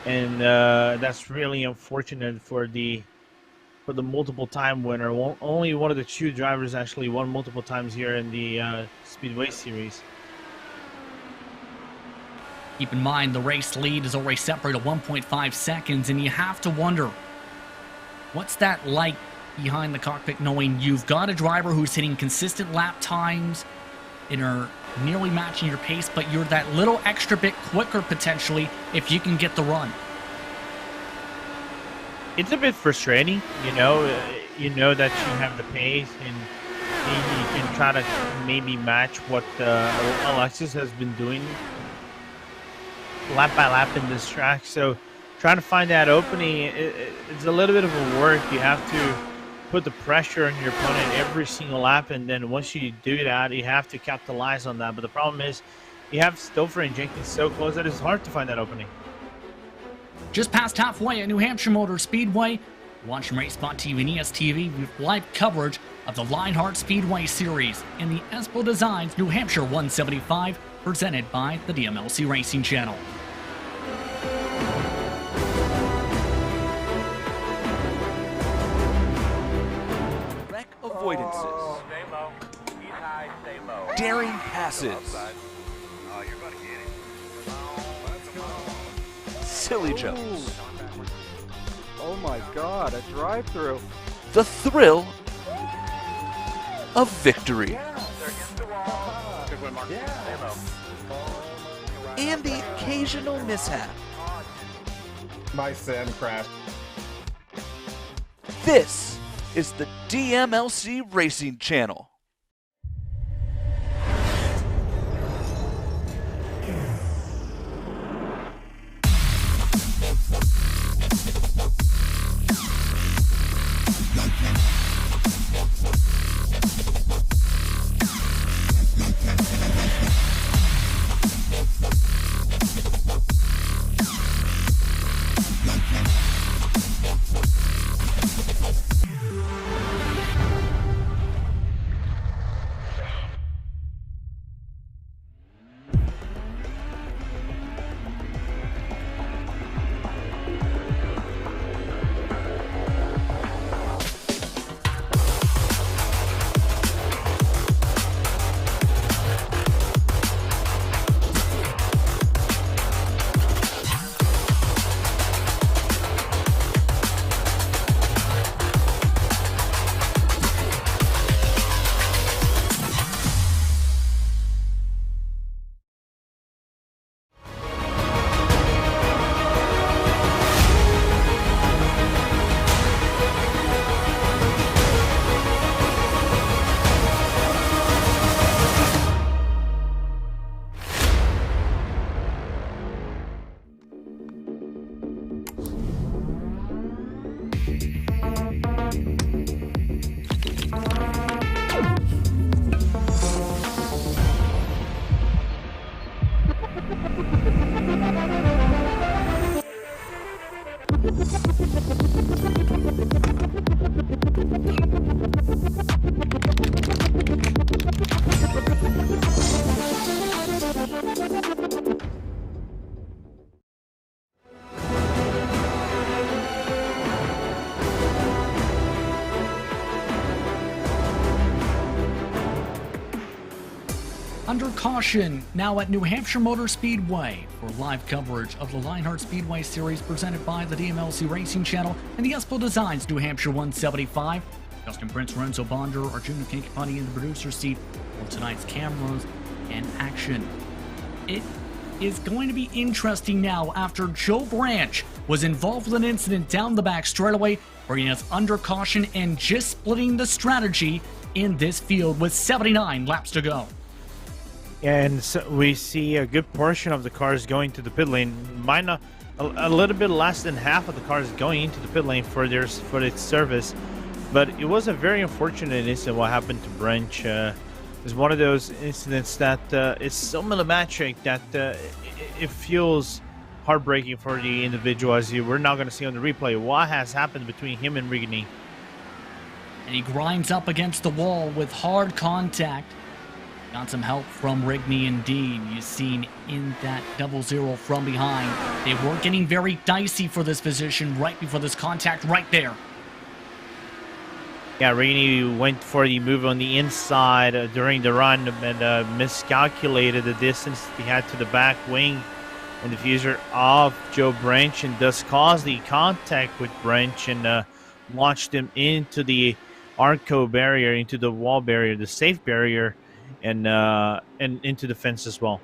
and that's really unfortunate for the multiple time winner. Only one of the 2 drivers actually won multiple times here in the Speedway Series. Keep in mind the race lead is already separated 1.5 seconds, and you have to wonder, what's that like behind the cockpit, knowing you've got a driver who's hitting consistent lap times and are nearly matching your pace, but you're that little extra bit quicker potentially if you can get the run. It's a bit frustrating, you know that you have the pace and you can try to maybe match what Alexis has been doing lap by lap in this track. So trying to find that opening, it's a little bit of a work. You have to put the pressure on your opponent every single lap, and then once you do that, you have to capitalize on that. But the problem is you have Stouffer and Jenkins so close that it's hard to find that opening. Just past halfway at New Hampshire Motor Speedway, watching RaceSpot TV and ESTV with live coverage of the Lionheart Speedway Series in the Espo Designs New Hampshire 175, presented by the DMLC Racing Channel. Wreck avoidances. Stay low. He's high, stay low. Daring passes. Oh, you're gonna get it. Silly jumps. Oh my god, a drive-through. The thrill of victory. They're against the wall. Good win, Mark. Stay low. And the occasional mishap. My sim crashed. This is the DMLC Racing Channel. Under caution, now at New Hampshire Motor Speedway for live coverage of the Lionheart Speedway Series presented by the DMLC Racing Channel and the Espo Designs New Hampshire 175. Justin Prince, Lorenzo Bonder, Arjuna Kankapani in the producer's seat for tonight's cameras and action. It is going to be interesting now after Joe Branch was involved with an incident down the back straightaway, bringing us under caution and just splitting the strategy in this field with 79 laps to go. And so we see a good portion of the cars going to the pit lane. Might not, a little bit less than half of the cars going into the pit lane for its service. But it was a very unfortunate incident what happened to Branch. It's one of those incidents that is so millimetric that it feels heartbreaking for the individual, as we're now going to see on the replay what has happened between him and Rigney. And he grinds up against the wall with hard contact. Got some help from Rigney indeed. You've seen in that 0-0 from behind. They were getting very dicey for this position right before this contact right there. Yeah, Rigney went for the move on the inside during the run and miscalculated the distance he had to the back wing and diffuser of Joe Branch, and thus caused the contact with Branch and launched him into the Arco barrier, into the wall barrier, the safe barrier, and into the fence as well.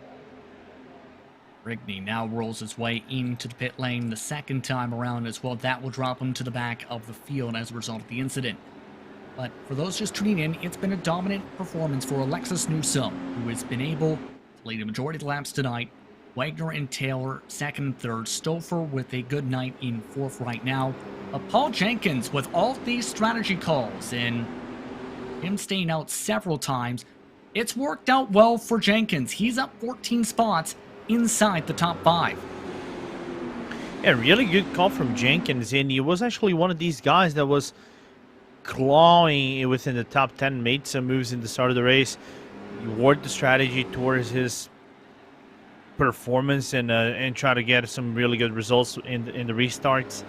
Rigney now rolls his way into the pit lane the second time around as well. That will drop him to the back of the field as a result of the incident. But for those just tuning in, it's been a dominant performance for Alexis Newsome, who has been able to lead the majority of the laps tonight. Wagner and Taylor second and third. Stouffer with a good night in fourth right now. Paul Jenkins with all these strategy calls and him staying out several times. It's worked out well for Jenkins. He's up 14 spots inside the top 5. Yeah, really good call from Jenkins, and he was actually one of these guys that was clawing within the top 10, made some moves in the start of the race. He worked the strategy towards his performance and try to get some really good results in the restarts.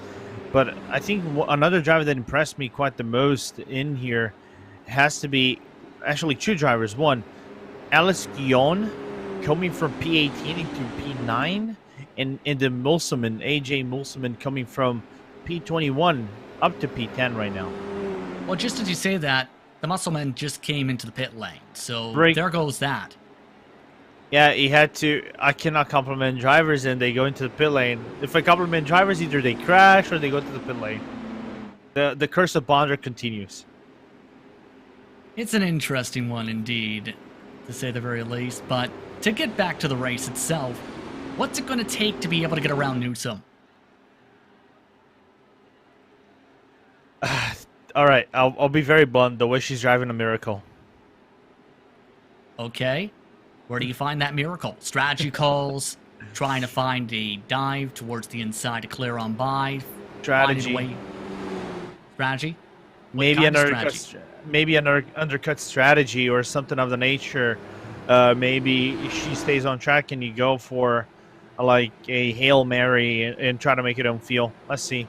But I think another driver that impressed me quite the most in here has to be actually two drivers. One, Alice Guillon coming from P18 into P9, and the Mulseman, AJ Mulseman, coming from P21 up to P10 right now. Well, just as you say that, the Muscleman just came into the pit lane, so there goes that. Yeah, he had to. I cannot compliment drivers and they go into the pit lane. If I compliment drivers, either they crash or they go to the pit lane. The curse of Bonder continues. It's an interesting one indeed, to say the very least. But to get back to the race itself, what's it going to take to be able to get around Newsome? All right, I'll be very blunt. The way she's driving a miracle. Okay. Where do you find that miracle? Strategy calls, trying to find a dive towards the inside to clear on by. Strategy. Strategy? Maybe an undercut strategy or something of the nature. Maybe she stays on track and you go for like a Hail Mary and try to make it on feel. Let's see.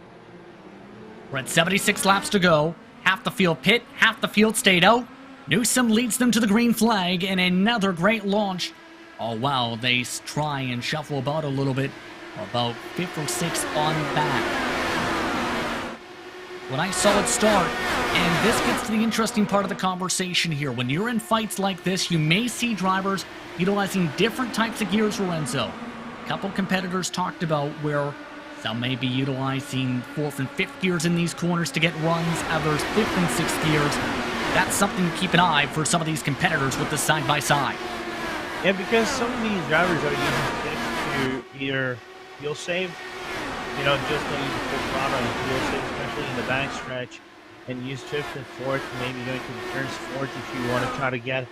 We're at 76 laps to go. Half the field pit, half the field stayed out. Newsome leads them to the green flag and another great launch. Oh wow, they try and shuffle about a little bit. About 5th or 6th on back. What I saw it start, and this gets to the interesting part of the conversation here. When you're in fights like this, you may see drivers utilizing different types of gears, Lorenzo. A couple competitors talked about where some may be utilizing 4th and 5th gears in these corners to get runs, others 5th and 6th gears. That's something to keep an eye for some of these competitors with the side-by-side. Yeah, because some of these drivers are using sticks to either fuel save, you know, just don't use full throttle and fuel save, especially in the backstretch, and use 5th and 4th, maybe going to the turns 4th if you want to try to get,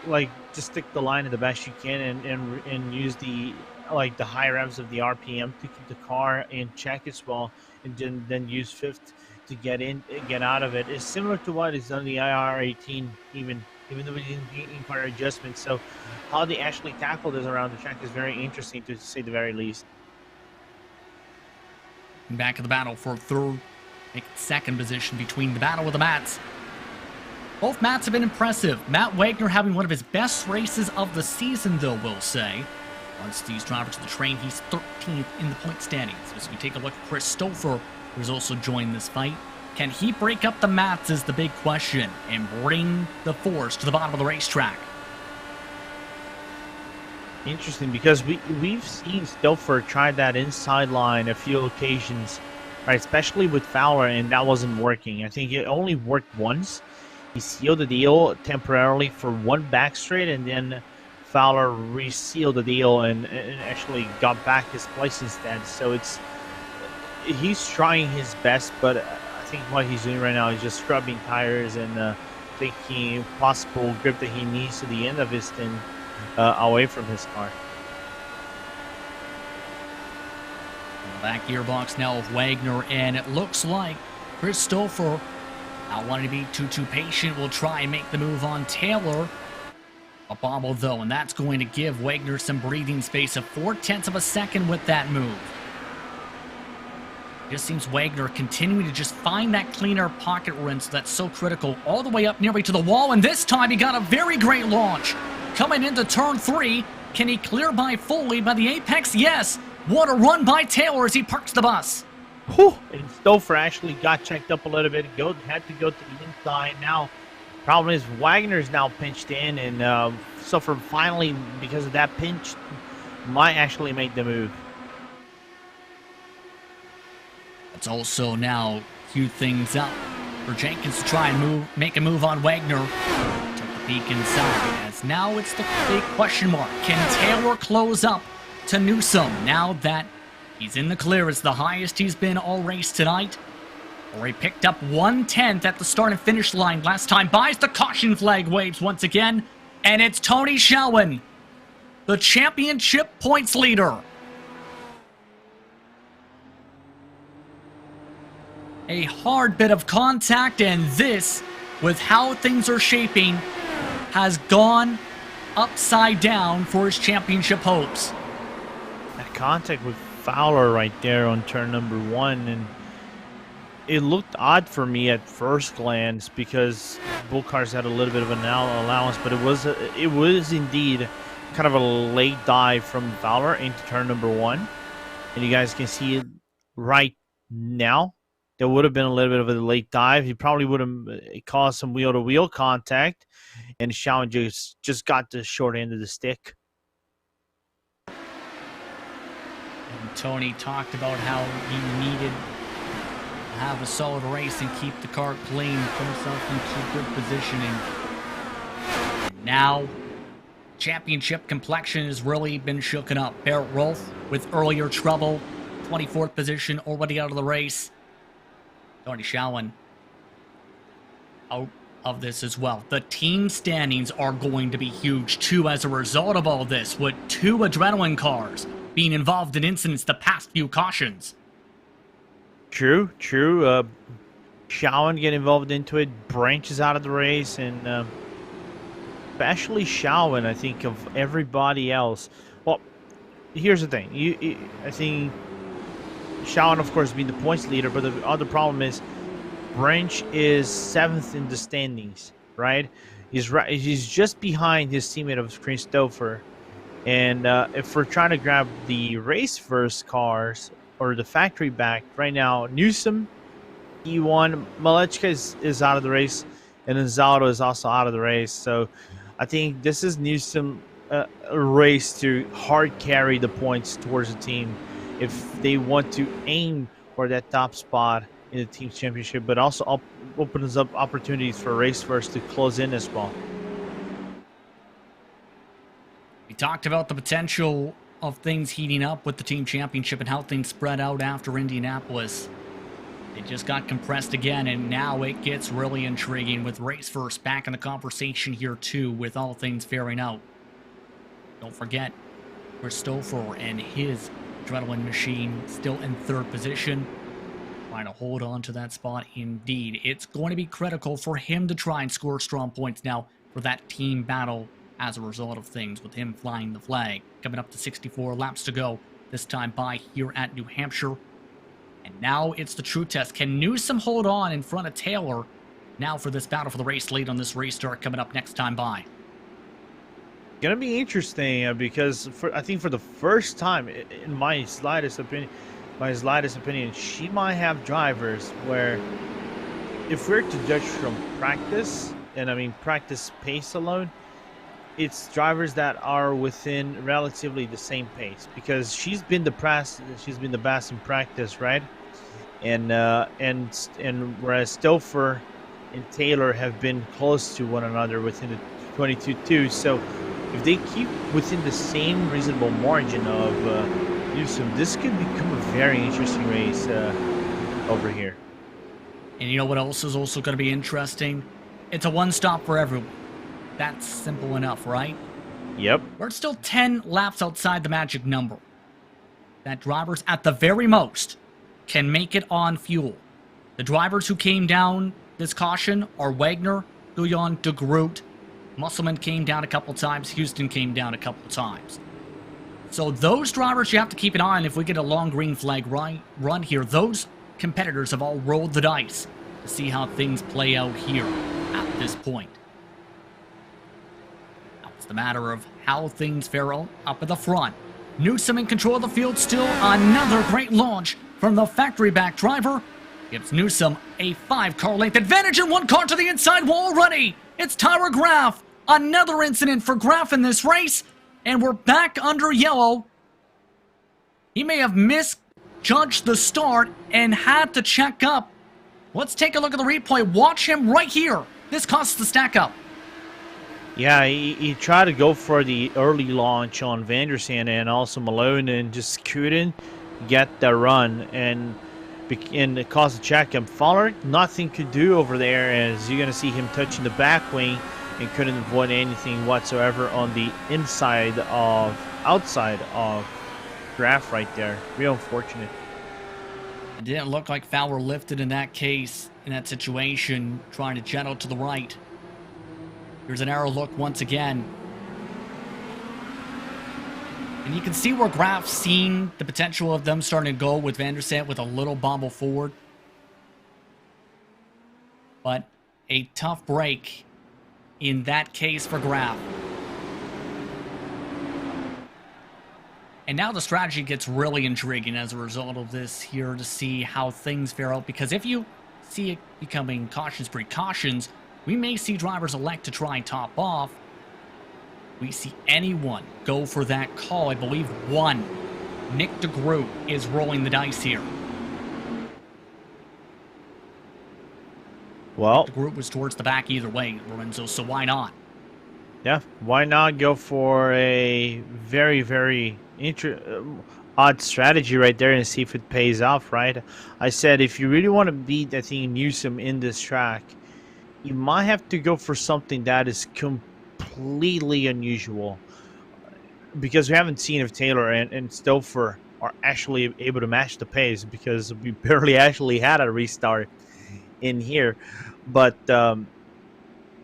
like, just stick the line in the best you can and use the like the high revs of the RPM to keep the car in check as well, and then use fifth to get out of it. It's similar to what is on the IR18, even though we didn't inquire adjustments. So how they actually tackle this around the track is very interesting, to say the very least. Back in the battle for third, second position between the battle with the Mats. Both Mats have been impressive. Matt Wagner having one of his best races of the season, though, we'll say. Once these drivers to the train, he's 13th in the point standings. As we take a look at Chris Stouffer, who's also joined this fight. Can he break up the Mats is the big question and bring the force to the bottom of the racetrack. Interesting, because we've seen Stouffer try that inside line a few occasions, right? Especially with Fowler, and that wasn't working. I think it only worked once. He sealed the deal temporarily for one back straight, and then Fowler resealed the deal and actually got back his place instead. So he's trying his best, but I think what he's doing right now is just scrubbing tires and taking possible grip that he needs to the end of his stint away from his car. The back gearbox now of Wagner, and it looks like Chris Stouffer, not wanting to be too patient, will try and make the move on Taylor. A bobble, though, and that's going to give Wagner some breathing space of 0.4 of a second with that move. Just seems Wagner continuing to just find that cleaner pocket rinse that's so critical, all the way up nearly to the wall, and this time he got a very great launch. Coming into turn 3, can he clear by fully by the apex? Yes! What a run by Taylor as he parks the bus. Whew. And Stouffer actually got checked up a little bit, had to go to the inside. Now, problem is Wagner's now pinched in, and Stouffer finally, because of that pinch, might actually make the move. Let's also now cue things up for Jenkins to try and make a move on Wagner. Took the peek inside, as now it's the big question mark. Can Taylor close up to Newsom now that he's in the clear? It's the highest he's been all race tonight. Or he picked up 1/10 at the start and finish line last time. Buys the caution flag, waves once again. And it's Tony Shelwyn, the championship points leader. A hard bit of contact, and this, with how things are shaping, has gone upside down for his championship hopes. That contact with Fowler right there on turn number 1, and it looked odd for me at first glance because both cars had a little bit of an allowance, but it was indeed kind of a late dive from Fowler into turn number 1, and you guys can see it right now. There would have been a little bit of a late dive. He probably would have caused some wheel-to-wheel contact, and Shelwyn just got the short end of the stick. And Tony talked about how he needed to have a solid race and keep the car clean, put himself into good positioning. And now, championship complexion has really been shooken up. Barrett Rolfe with earlier trouble, 24th position, already out of the race. Tony Shelwyn out of this as well. The team standings are going to be huge too as a result of all this, with 2 adrenaline cars being involved in incidents the past few cautions. True. Shelwyn get involved into it, branches out of the race, and especially Shelwyn, I think, of everybody else. Well, here's the thing. I think Shelwyn, of course, being the points leader, but the other problem is Branch is 7th in the standings, right? He's just behind his teammate of Chris Stouffer. And if we're trying to grab the race first cars or the factory back right now, Newsom, E1, Malechka is out of the race, and Zaldo is also out of the race. So I think this is Newsom a race to hard carry the points towards the team if they want to aim for that top spot in the team championship, but also opens up opportunities for race first to close in as well. We talked about the potential of things heating up with the team championship and how things spread out after Indianapolis. It just got compressed again, and now it gets really intriguing with race first back in the conversation here too, with all things fairing out. Don't forget, Christopher and his adrenaline machine still in third position. Trying to hold on to that spot indeed. It's going to be critical for him to try and score strong points now for that team battle as a result of things with him flying the flag. Coming up to 64 laps to go, this time by here at New Hampshire. And now it's the true test. Can Newsom hold on in front of Taylor now for this battle for the race lead on this race start coming up next time by? Gonna be interesting because I think for the first time, in my slightest opinion, she might have drivers where, if we're to judge from practice, and I mean practice pace alone, it's drivers that are within relatively the same pace because she's been the best in practice, right? And whereas Stouffer and Taylor have been close to one another within the 22.2, so if they keep within the same reasonable margin of Newsom, this could become a very interesting race over here. And you know what else is also going to be interesting? It's a one-stop for everyone. That's simple enough, right? Yep. We're still 10 laps outside the magic number. That drivers, at the very most, can make it on fuel. The drivers who came down this caution are Wagner, Guyon, De Groot. Musselman came down a couple times. Houston came down a couple times. So those drivers you have to keep an eye on if we get a long green flag run here. Those competitors have all rolled the dice to see how things play out here at this point. Now it's the matter of how things fare up at the front. Newsom in control of the field still. Another great launch from the factory back driver. Gives Newsom a 5-car length advantage and 1 car to the inside wall already. It's Tyra Graf. Another incident for Graf in this race. And we're back under yellow. He may have misjudged the start and had to check up. Let's take a look at the replay. Watch him right here. This costs the stack up. Yeah, he tried to go for the early launch on Vandersand and also Malone and just couldn't get the run. And it caused a check up. Fowler, nothing could do over there, as you're going to see him touching the back wing and couldn't avoid anything whatsoever on the outside of Graf right there. Real unfortunate. It didn't look like Fowler lifted in that case, in that situation, trying to jet out to the right. Here's an arrow look once again. And you can see where Graf's seen the potential of them starting to go with Vandersand with a little bobble forward. But a tough break in that case for Graf. And now the strategy gets really intriguing as a result of this here to see how things fare out. Because if you see it becoming cautions precautions, we may see drivers elect to try and top off. We see anyone go for that call. I believe one. Nick De Groot is rolling the dice here. Well, De Groot was towards the back either way, Lorenzo, so why not? Yeah, why not go for a very, very odd strategy right there and see if it pays off, right? I said if you really want to beat, I think, Newsom in this track, you might have to go for something that is completely unusual, because we haven't seen if Taylor and Stouffer are actually able to match the pace, because we barely actually had a restart in here. But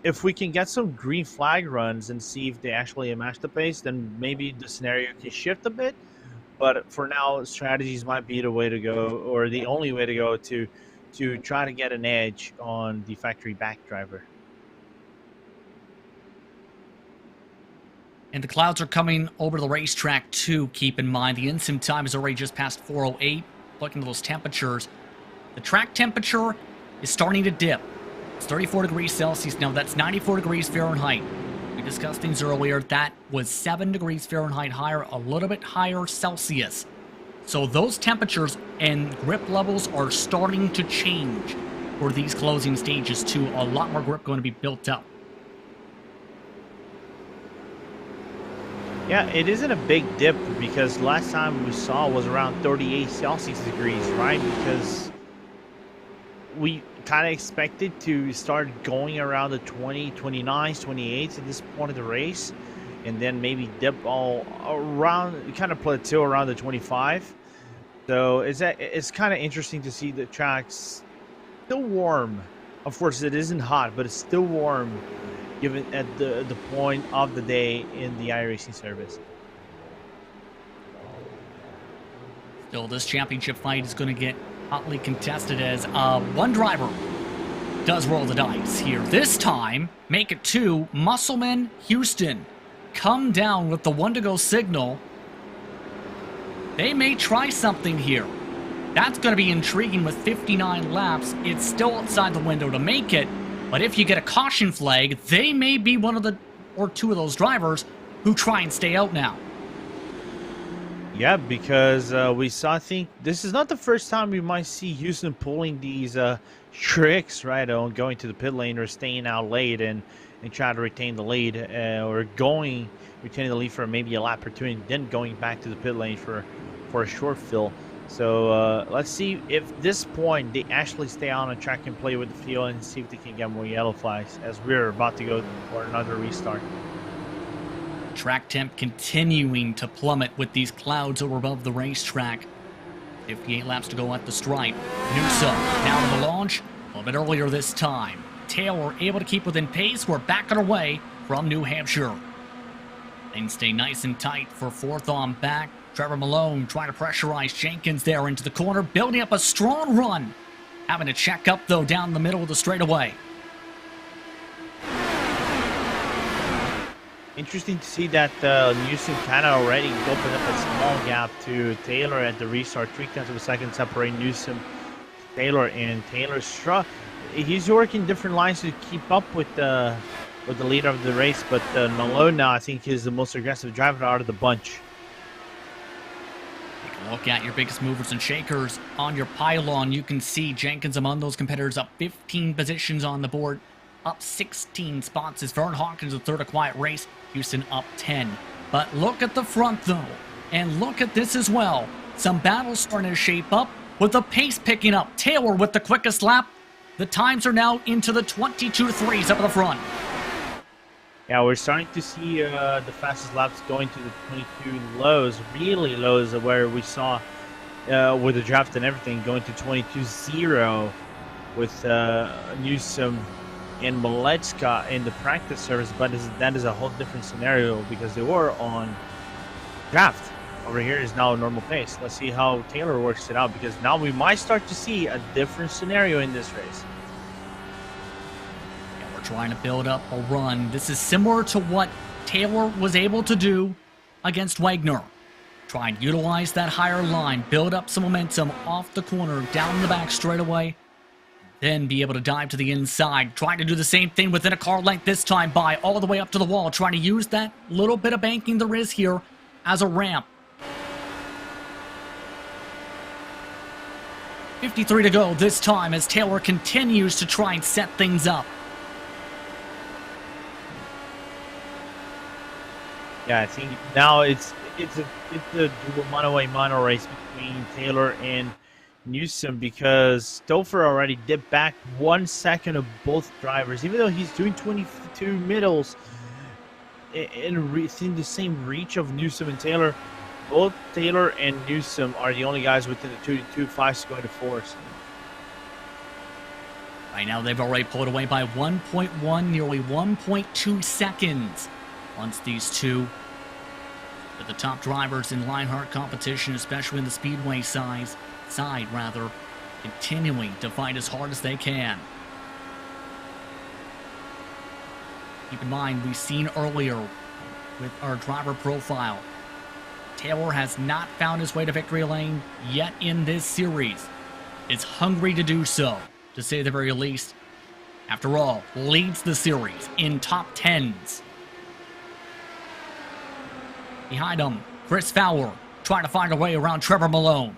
if we can get some green flag runs and see if they actually match the pace, then maybe the scenario can shift a bit. But for now, strategies might be the way to go, or the only way to go, to try to get an edge on the factory back driver. And the clouds are coming over the racetrack too, keep in mind. The in-sim time is already just past 4:08. Looking at those temperatures, the track temperature is starting to dip. It's 34 degrees Celsius now. That's 94 degrees Fahrenheit. We discussed things earlier. That was 7 degrees Fahrenheit higher, a little bit higher Celsius. So those temperatures and grip levels are starting to change for these closing stages too. A lot more grip going to be built up. Yeah, it isn't a big dip, because last time we saw was around 38 Celsius degrees, right? Because we kind of expected to start going around the 20, 29s, 28s at this point of the race. and then maybe dip all around, kind of plateau around the 25. So it's kind of interesting to see the track's still warm. Of course, it isn't hot, but it's still warm given at the point of the day in the iRacing service. Still, this championship fight is going to get hotly contested as one driver does roll the dice here. This time, make it 2, Muscleman Houston. Come down with the 1 to go signal. They may try something here. That's going to be intriguing with 59 laps. It's still outside the window to make it. But if you get a caution flag, they may be one of the, or 2 of those drivers who try and stay out now. Yeah, because we saw, I think, this is not the first time we might see Houston pulling these tricks, right, on going to the pit lane or staying out late and trying to retain the lead, or retaining the lead for maybe a lap or 2 and then going back to the pit lane for a short fill. So let's see if this point they actually stay on the track and play with the field and see if they can get more yellow flags as we're about to go for another restart. Track temp continuing to plummet with these clouds over above the racetrack. 58 laps to go at the stripe. Newsom now to the launch. A little bit earlier this time. Taylor able to keep within pace. We're back on our way from New Hampshire. Things stay nice and tight for 4th on back. Trevor Malone trying to pressurize Jenkins there into the corner, building up a strong run. Having to check up, though, down the middle of the straightaway. Interesting to see that Newsom kind of already opened up a small gap to Taylor at the restart. 0.3 of a second separating Newsom, Taylor, and Taylor's struck. He's working different lines to keep up with the leader of the race, but Malone now I think is the most aggressive driver out of the bunch. Take a look at your biggest movers and shakers on your pylon. You can see Jenkins among those competitors up 15 positions on the board. Up 16 spots is Vern Hawkins, the third, a quiet race. Houston up 10. But look at the front, though. And look at this as well. Some battles starting to shape up with the pace picking up. Taylor with the quickest lap. The times are now into the 22.3s up at the front. Yeah, we're starting to see the fastest laps going to the 22 lows, really lows, where we saw with the draft and everything going to 22.0 with Newsom and Malecka in the practice service, but that is a whole different scenario because they were on draft. Over here is now a normal pace. Let's see how Taylor works it out, because now we might start to see a different scenario in this race. Yeah, we're trying to build up a run. This is similar to what Taylor was able to do against Wagner. Try and utilize that higher line, build up some momentum off the corner, down the back straightaway, then be able to dive to the inside. Trying to do the same thing within a car length this time by all the way up to the wall. Trying to use that little bit of banking there is here as a ramp. 53 to go this time as Taylor continues to try and set things up. Yeah, I think now it's a dual mono race between Taylor and Newsom, because Stouffer already dipped back 1 second of both drivers, even though he's doing 22 middles in the same reach of Newsom and Taylor. Both Taylor and Newsom are the only guys within the 2.25s going to force. Right now, they've already pulled away by 1.1, nearly 1.2 seconds. Once these two are the top drivers in Lionheart competition, especially in the speedway side, continuing to fight as hard as they can. Keep in mind, we've seen earlier with our driver profile, Taylor has not found his way to victory lane yet in this series. Is hungry to do so, to say the very least. After all, leads the series in top 10s. Behind him, Chris Fowler trying to find a way around Trevor Malone.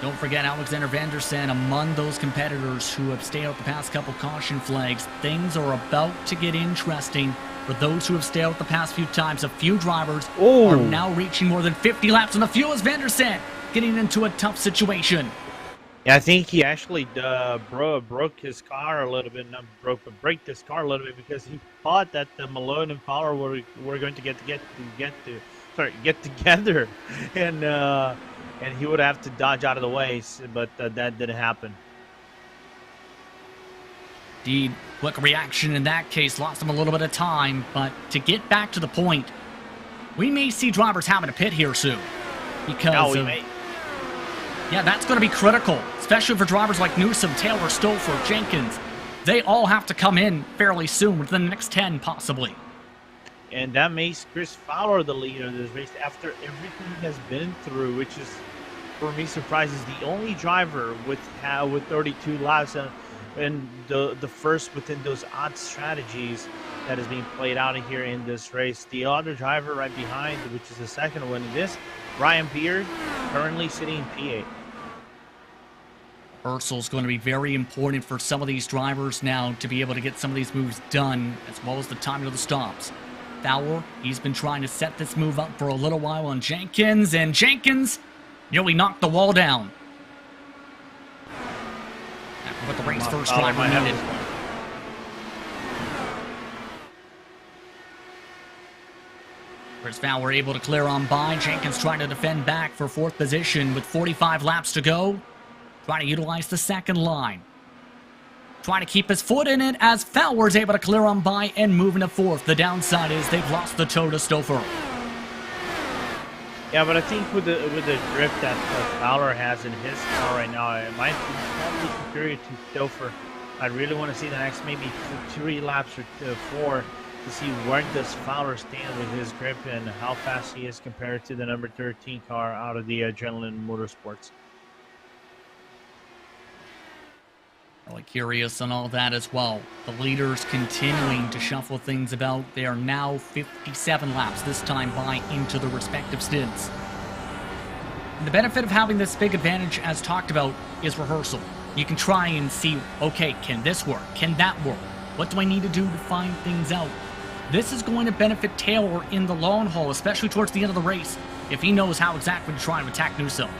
Don't forget Alexander Vandersen among those competitors who have stayed out the past couple caution flags. Things are about to get interesting for those who have stayed out the past few times. A few drivers are now reaching more than 50 laps on the fuel as Vandersen getting into a tough situation. Yeah, I think he actually broke his car a little bit, not broke, but braked his car a little bit because he thought that the Malone and Fowler were going to get together, and he would have to dodge out of the way, but that didn't happen. Indeed, quick reaction in that case lost him a little bit of time, but to get back to the point, we may see drivers having a pit here soon because yeah, that's going to be critical, especially for drivers like Newsom, Taylor, Stouffer, Jenkins. They all have to come in fairly soon, within the next 10 possibly. And that makes Chris Fowler the leader of this race after everything he has been through, which is, for me, surprises the only driver with 32 laps and the first within those odd strategies that is being played out here in this race. The other driver right behind, which is the second one in this, Ryan Beard, currently sitting in P8. Reversal's going to be very important for some of these drivers now to be able to get some of these moves done, as well as the timing of the stops. Fowler, he's been trying to set this move up for a little while on Jenkins, and Jenkins nearly knocked the wall down. But the race first driver needed. Chris Fowler able to clear on by. Jenkins trying to defend back for 4th position with 45 laps to go. Trying to utilize the second line. Trying to keep his foot in it as Fowler's able to clear on by and move into 4th. The downside is they've lost the toe to Stouffer. Yeah, but I think with the grip that Fowler has in his car right now, it might be probably superior to Stouffer. I really want to see the next maybe 3 laps or 4 to see where does Fowler stand with his grip and how fast he is compared to the number 13 car out of the Adrenaline Motorsports. Really curious on all that as well. The leaders continuing to shuffle things about. They are now 57 laps, this time by into the respective stints. And the benefit of having this big advantage, as talked about, is rehearsal. You can try and see, okay, can this work? Can that work? What do I need to do to find things out? This is going to benefit Taylor in the long haul, especially towards the end of the race, if he knows how exactly to try and attack Newsom.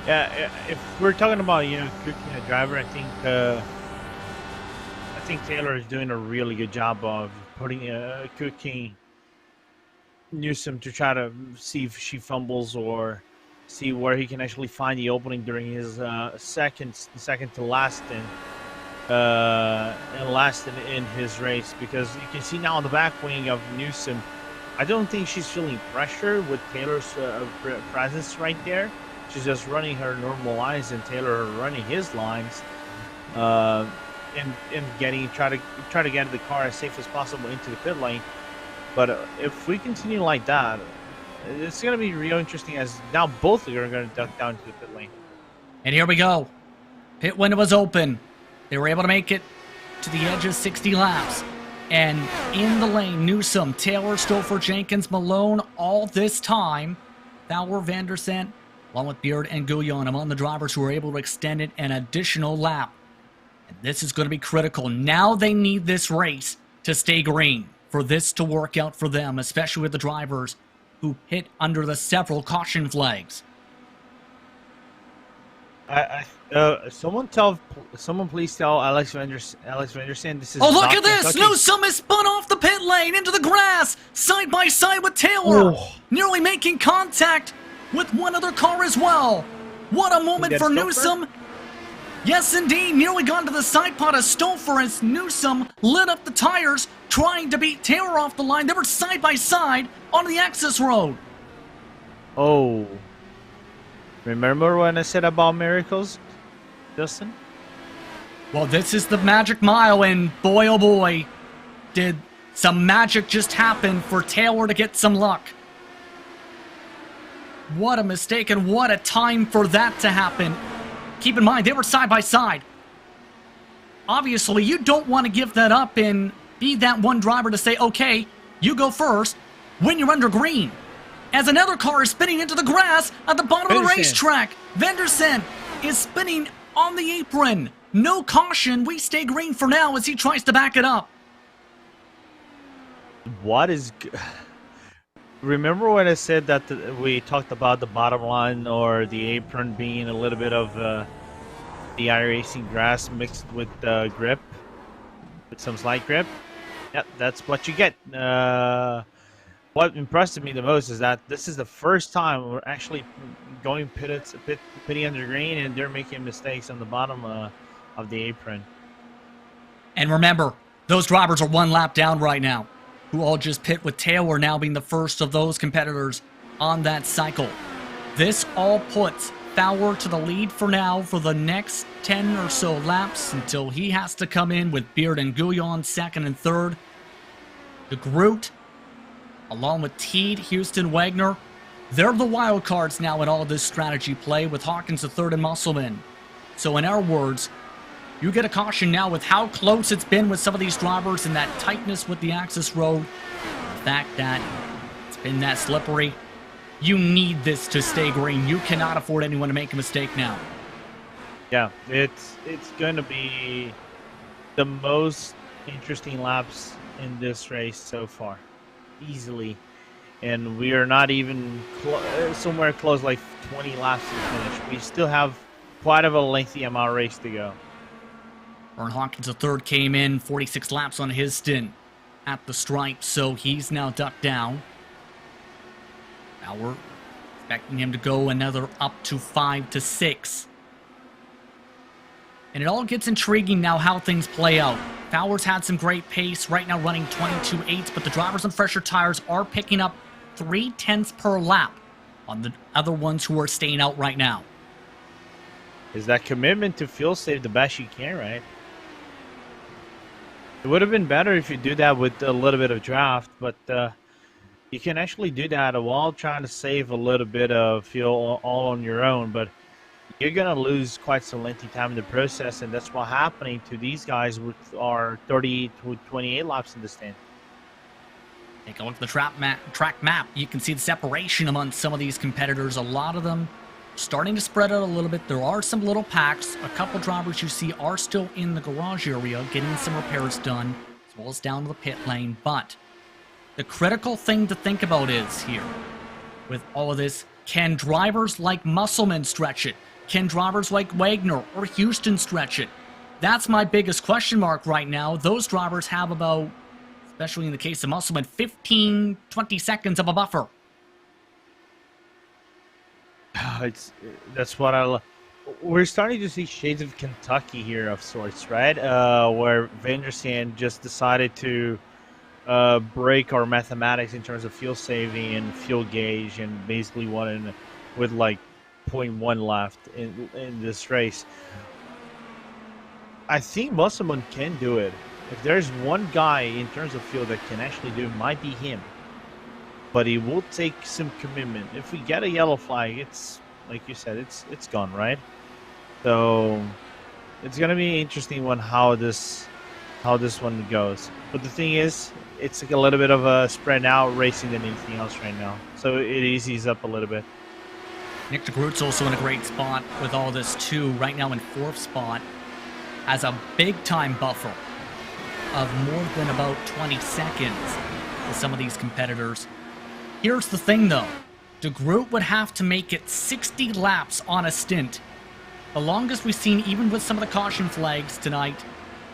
Yeah, if we're talking about, cooking a driver, I think Taylor is doing a really good job of cooking Newsom to try to see if she fumbles or see where he can actually find the opening during his second to last in his race, because you can see now on the back wing of Newsom, I don't think she's feeling pressure with Taylor's presence right there. She's just running her normal lines, and Taylor running his lines, and try to get the car as safe as possible into the pit lane. But if we continue like that, it's going to be real interesting, as now both are going to duck down to the pit lane. And here we go. Pit window was open. They were able to make it to the edge of 60 laps. And in the lane, Newsom, Taylor, Stouffer, Jenkins, Malone, all this time. Fowler, Van der Sant, along with Beard and Gouillon among the drivers who were able to extend it an additional lap. And this is going to be critical. Now they need this race to stay green for this to work out for them, especially with the drivers who hit under the several caution flags. Someone please tell Alex Van der Sant this is. Oh, look at this! Newsom is spun off the pit lane into the grass, side by side with Taylor, nearly making contact with one other car as well. What a moment for Newsom. Yes, indeed. Nearly gone to the side pod of Stouffer as Newsom lit up the tires, trying to beat Taylor off the line. They were side by side on the access road. Oh. Remember when I said about miracles, Justin? Well, this is the magic mile, and boy, oh boy, did some magic just happen for Taylor to get some luck. What a mistake, and what a time for that to happen. Keep in mind, they were side by side. Obviously, you don't want to give that up and be that one driver to say, okay, you go first when you're under green. As another car is spinning into the grass at the bottom of the racetrack. Van der Sant is spinning on the apron. No caution. We stay green for now as he tries to back it up. Remember when I said that we talked about the bottom line or the apron being a little bit of the iRacing grass mixed with grip, with some slight grip? Yep, that's what you get. What impressed me the most is that this is the first time we're actually going pitting under green, and they're making mistakes on the bottom of the apron. And remember, those drivers are 1 lap down right now, who all just pit with Taylor now being the first of those competitors on that cycle. This all puts Fowler to the lead for now for the next 10 or so laps until he has to come in with Beard and Guyon second and third. De Groot, along with Teed, Houston, Wagner, they're the wild cards now in all this strategy play with Hawkins the third and Musselman. So in our words, you get a caution now with how close it's been with some of these drivers and that tightness with the access road. The fact that it's been that slippery. You need this to stay green. You cannot afford anyone to make a mistake now. Yeah, it's going to be the most interesting laps in this race so far, easily. And we are not even somewhere close, like 20 laps to finish. We still have quite of a lengthy amount of race to go. Vern Hawkins III came in 46 laps on his stint at the stripe, so he's now ducked down. Now we're expecting him to go another up to 5 to 6. And it all gets intriguing now how things play out. Fowler's had some great pace, right now running 22.8, but the drivers on fresher tires are picking up 0.3 per lap on the other ones who are staying out right now. Is that commitment to fuel save the best you can, right? It would have been better if you do that with a little bit of draft, but you can actually do that while trying to save a little bit of fuel all on your own, but you're going to lose quite some lengthy time in the process, and that's what's happening to these guys with our 30 to 28 laps in the stand. Take a look at the track map. You can see the separation among some of these competitors. A lot of them starting to spread out a little bit. There are some little packs. A couple drivers you see are still in the garage area getting some repairs done, as well as down to the pit lane. But the critical thing to think about is here, with all of this, can drivers like Musselman stretch it? Can drivers like Wagner or Houston stretch it? That's my biggest question mark right now. Those drivers have about, especially in the case of Musselman, 15, 20 seconds of a buffer. That's what I love. We're starting to see shades of Kentucky here of sorts, right? Where Vandersand just decided to break our mathematics in terms of fuel saving and fuel gauge, and basically won with like 0.1 left in this race. I think Musselman can do it. If there's one guy in terms of fuel that can actually do it, might be him. But he will take some commitment. If we get a yellow flag, it's like you said, it's gone, right? So it's gonna be an interesting one how this one goes. But the thing is, it's like a little bit of a spread out racing than anything else right now. So it eases up a little bit. Nick de Groot's also in a great spot with all this too. Right now in 4th spot, has a big time buffer of more than about 20 seconds with some of these competitors. Here's the thing though, de Groot would have to make it 60 laps on a stint. The longest we've seen, even with some of the caution flags tonight,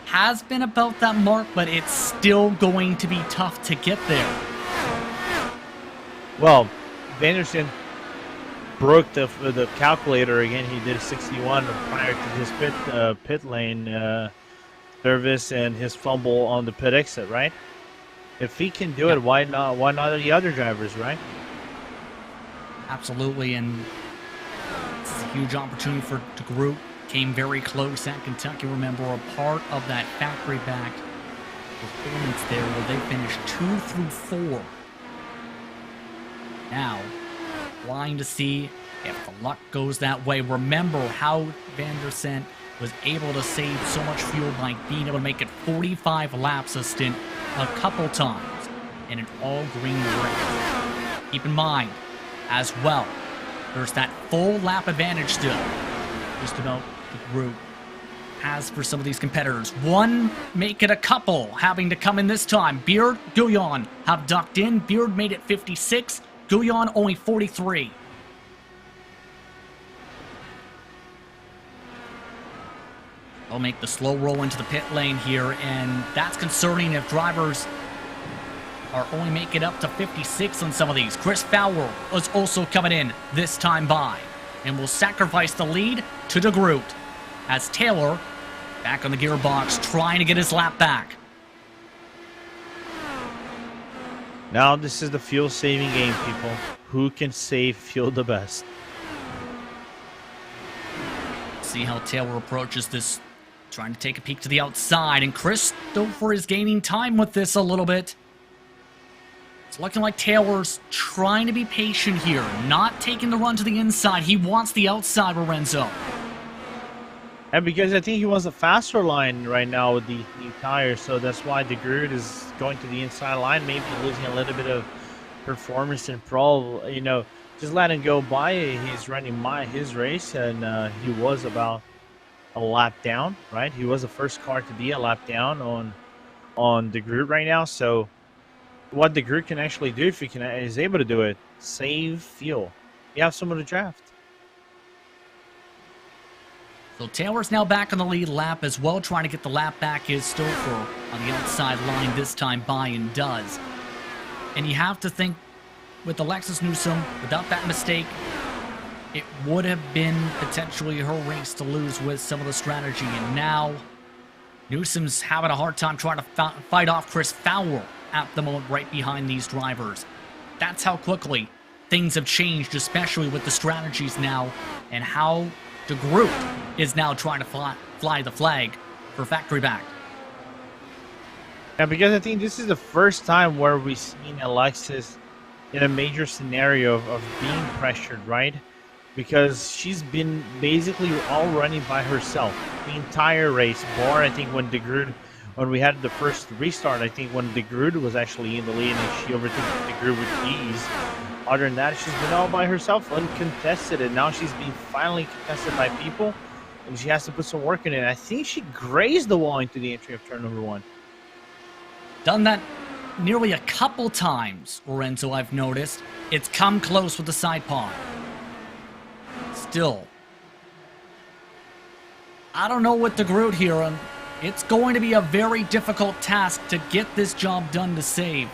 has been about that mark, but it's still going to be tough to get there. Well, Vanderson broke the calculator again. He did 61 prior to his pit lane service and his fumble on the pit exit, right? If he can do it, why not the other drivers, right? Absolutely, and it's a huge opportunity for de Groot. Came very close at Kentucky. Remember, a part of that factory-backed performance there where they finished 2 through 4. Now, flying to see if the luck goes that way. Remember how Vandersand was able to save so much fuel by being able to make it 45 laps a stint a couple times in an all-green race. Keep in mind, as well, there's that full lap advantage still. Just about the group has for some of these competitors. One, make it a couple, having to come in this time. Beard, Guyon have ducked in. Beard made it 56. Guyon only 43. They'll make the slow roll into the pit lane here, and that's concerning if drivers are only making it up to 56 on some of these. Chris Fowler is also coming in this time by, and will sacrifice the lead to De Groot, as Taylor back on the gearbox trying to get his lap back. Now this is the fuel-saving game, people. Who can save fuel the best? See how Taylor approaches this, trying to take a peek to the outside, and Christopher is gaining time with this a little bit. It's looking like Taylor's trying to be patient here, not taking the run to the inside. He wants the outside, Lorenzo. And because I think he wants a faster line right now with the new tires, so that's why De Groot is going to the inside line, maybe losing a little bit of performance and pro. You know, just let him go by. He's running his race, and he was about a lap down, right? He was the first car to be a lap down on De Groot right now. So what De Groot can actually do, if he is able to do it, save fuel. You have someone to draft. So Taylor's now back on the lead lap as well, trying to get the lap back. Is Stouffer on the outside line this time by, and does. And you have to think, with Alexis Newsom, without that mistake, it would have been potentially her race to lose with some of the strategy. And now Newsom's having a hard time trying to fight off Chris Fowler at the moment, right behind these drivers. That's how quickly things have changed, especially with the strategies now, and how De Groot is now trying to fly the flag for factory back. Yeah, because I think this is the first time where we've seen Alexis in a major scenario of being pressured, right? Because she's been basically all running by herself the entire race, bar I think when we had the first restart, I think when De Groot was actually in the lead and she overtook De Groot with ease. Other than that, she's been all by herself, uncontested, and now she's being finally contested by people, and she has to put some work in it. I think she grazed the wall into the entry of turn number 1. Done that nearly a couple times, Lorenzo, I've noticed. It's come close with the side pod. Still, I don't know what De Groot here, and it's going to be a very difficult task to get this job done to save.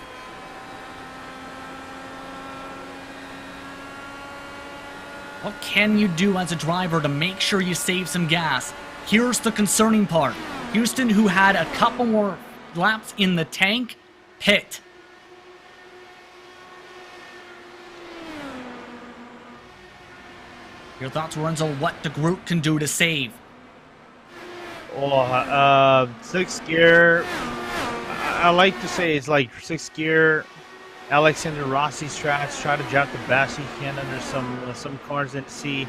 What can you do as a driver to make sure you save some gas? Here's the concerning part. Houston, who had a couple more laps in the tank, pit. Your thoughts, Lorenzo, what De Groot can do to save? Oh, 6th gear. I like to say it's like 6th gear. Alexander Rossi strats, try to jump the best he can under some cars and see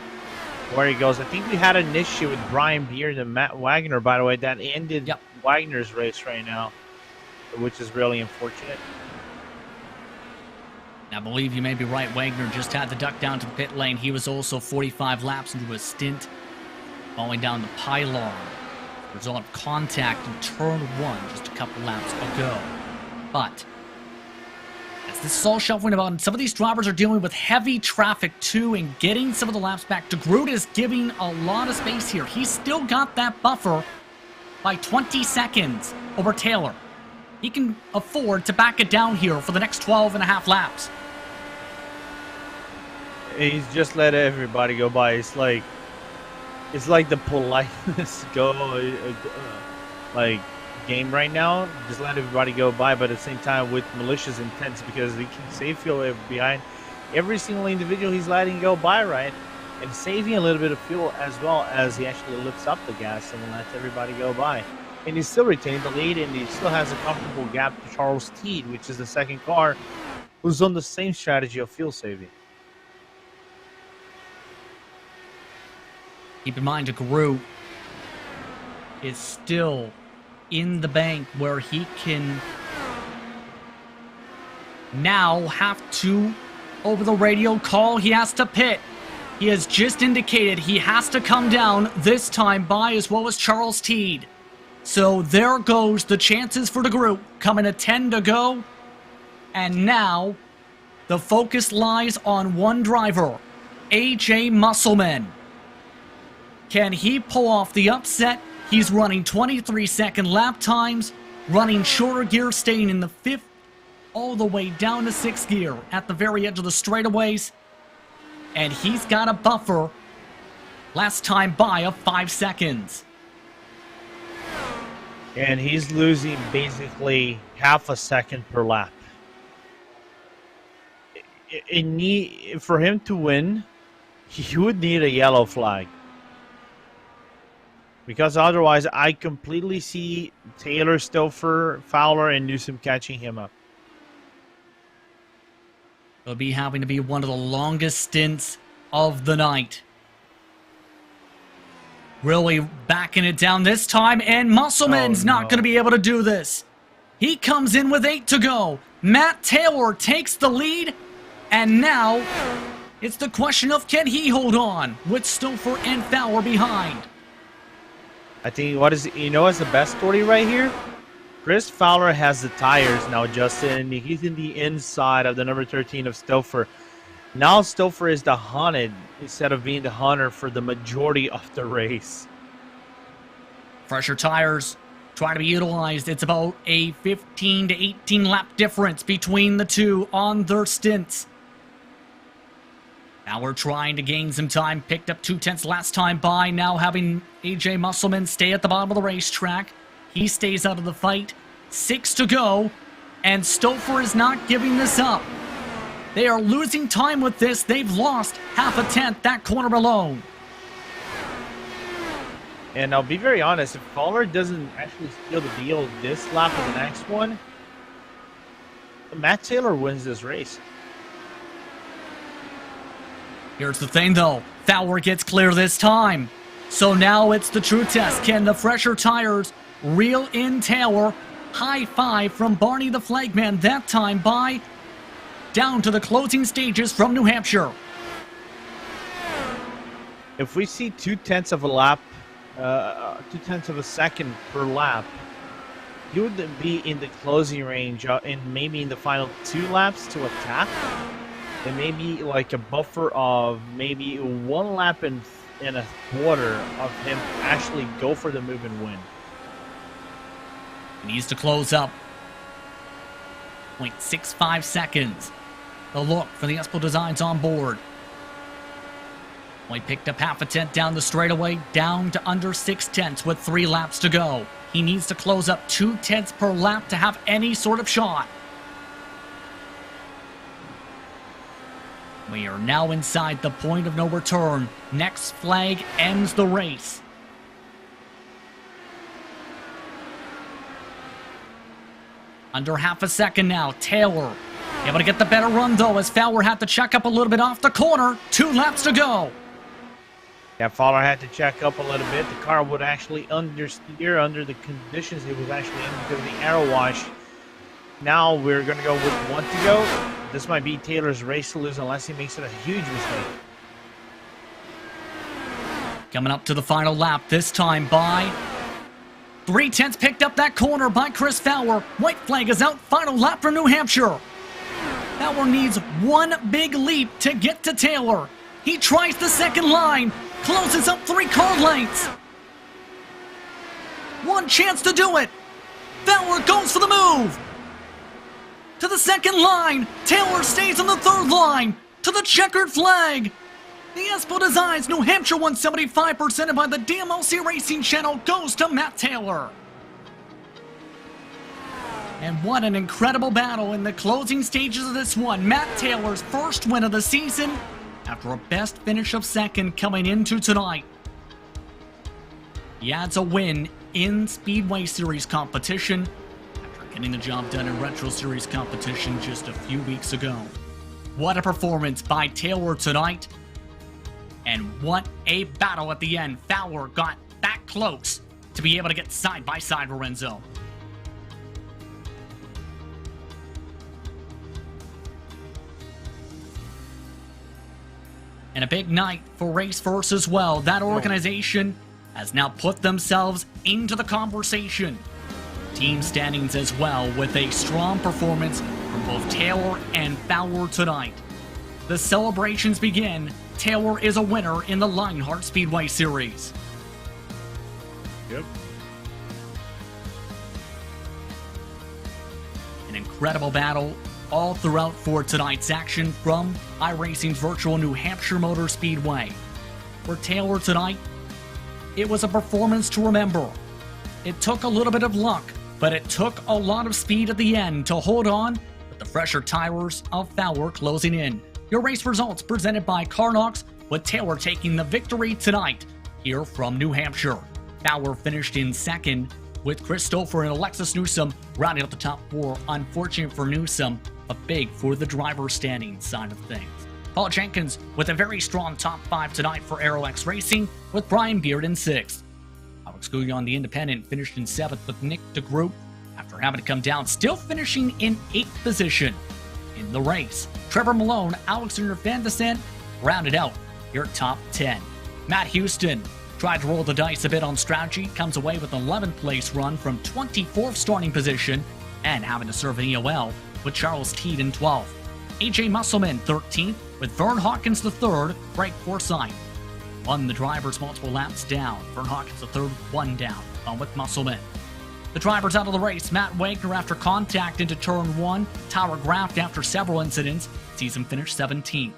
where he goes. I think we had an issue with Brian Beard and Matt Wagner, by the way, that ended Wagner's race right now, which is really unfortunate. I believe you may be right. Wagner just had to duck down to the pit lane. He was also 45 laps into a stint, falling down the pylon. Result of contact in turn 1 just a couple laps ago. But as this is all shuffling about, and some of these drivers are dealing with heavy traffic too, and getting some of the laps back. De Groot is giving a lot of space here. He's still got that buffer by 20 seconds over Taylor. He can afford to back it down here for the next 12 and a half laps. He's just let everybody go by. It's like the politeness game right now. Just let everybody go by, but at the same time with malicious intents, because he can save fuel behind every single individual he's letting go by, right? And saving a little bit of fuel as well as he actually lifts up the gas and lets everybody go by. And he's still retaining the lead, and he still has a comfortable gap to Charles Teed, which is the second car, who's on the same strategy of fuel saving. Keep in mind, De Groot is still in the bank where he can now have to, over the radio, call he has to pit. He has just indicated he has to come down this time by, as well as Charles Teed. So there goes the chances for the group, coming to 10 to go. And now the focus lies on one driver, AJ Musselman. Can he pull off the upset? He's running 23-second lap times, running shorter gear, staying in the 5th, all the way down to 6th gear at the very edge of the straightaways. And he's got a buffer last time by of 5 seconds. And he's losing basically half a second per lap. For him to win, he would need a yellow flag. Because otherwise, I completely see Taylor, Stouffer, Fowler, and Newsom catching him up. It'll be having to be one of the longest stints of the night. Really backing it down this time, and Musselman's not going to be able to do this. He comes in with 8 to go. Matt Taylor takes the lead, and now it's the question of can he hold on with Stouffer and Fowler behind. I think what's the best story right here? Chris Fowler has the tires now adjusted, and he's in the inside of the number 13 of Stouffer. Now Stouffer is the hunted instead of being the hunter for the majority of the race. Fresher tires trying to be utilized. It's about a 15 to 18 lap difference between the two on their stints. Now we're trying to gain some time. Picked up 2/10 last time by. Now having AJ Musselman stay at the bottom of the racetrack. He stays out of the fight. 6 to go. And Stouffer is not giving this up. They are losing time with this. They've lost half a tenth that corner alone. And I'll be very honest, if Fowler doesn't actually steal the deal this lap or the next one, Matt Taylor wins this race. Here's the thing, though. Fowler gets clear this time. So now it's the true test. Can the fresher tires reel in Taylor? High five from Barney the flagman that time by down to the closing stages from New Hampshire. If we see 2/10 of a lap, 2/10 of a second per lap, he would be in the closing range, and maybe in the final 2 laps to attack. And maybe like a buffer of maybe 1 lap and a quarter of him actually go for the move and win. He needs to close up. 0.65 seconds. The look for the Espel Designs on board. Only picked up half a tenth down the straightaway, down to under 6/10 with 3 laps to go. He needs to close up 2/10 per lap to have any sort of shot. We are now inside the point of no return. Next flag ends the race. Under half a second now. Taylor able to get the better run, though, as Fowler had to check up a little bit off the corner. 2 laps to go. Yeah, Fowler had to check up a little bit. The car would actually understeer under the conditions it was actually in because of the aero wash. Now we're going to go with 1 to go. This might be Taylor's race to lose unless he makes it a huge mistake. Coming up to the final lap, this time by 3/10 picked up that corner by Chris Fowler. White flag is out. Final lap for New Hampshire. Fowler needs 1 big leap to get to Taylor. He tries the second line. Closes up 3 car lengths. 1 chance to do it. Fowler goes for the move. To the second line. Taylor stays on the 3rd line. To the checkered flag. The Espel Designs New Hampshire 175 presented by the DMLC Racing Channel goes to Matt Taylor. And what an incredible battle in the closing stages of this one. Matt Taylor's first win of the season after a best finish of 2nd coming into tonight. He adds a win in Speedway Series competition after getting the job done in Retro Series competition just a few weeks ago. What a performance by Taylor tonight. And what a battle at the end. Fowler got that close to be able to get side by side Lorenzo. And a big night for Race First as well. That organization has now put themselves into the conversation. Team standings as well, with a strong performance from both Taylor and Fowler tonight. The celebrations begin. Taylor is a winner in the Lionheart Speedway Series. Yep. An incredible battle all throughout for tonight's action from iRacing's virtual New Hampshire Motor Speedway. For Taylor tonight, it was a performance to remember. It took a little bit of luck, but it took a lot of speed at the end to hold on with the fresher tires of Fowler closing in. Your race results presented by Carnox, with Taylor taking the victory tonight here from New Hampshire. Fowler finished in second, with Christopher and Alexis Newsom rounding out the top four. Unfortunate for Newsom, but big for the driver's standing side of things. Paul Jenkins with a very strong top five tonight for AeroX Racing, with Brian Beard in sixth. Alex Gouillon, the independent, finished in seventh, with Nick DeGroot, after having to come down, still finishing in eighth position in the race. Trevor Malone, Alexander Van de Sande rounded out your top 10. Matt Houston tried to roll the dice a bit on strategy, comes away with an 11th place run from 24th starting position and having to serve an EOL with Charles Teed in 12th. AJ Musselman 13th, with Vern Hawkins III, Greg Forsyth won the drivers multiple laps down. Vern Hawkins III, one down, on with Musselman. The drivers out of the race: Matt Wagner after contact into turn 1, Tyler Graft after several incidents, season finished 17th.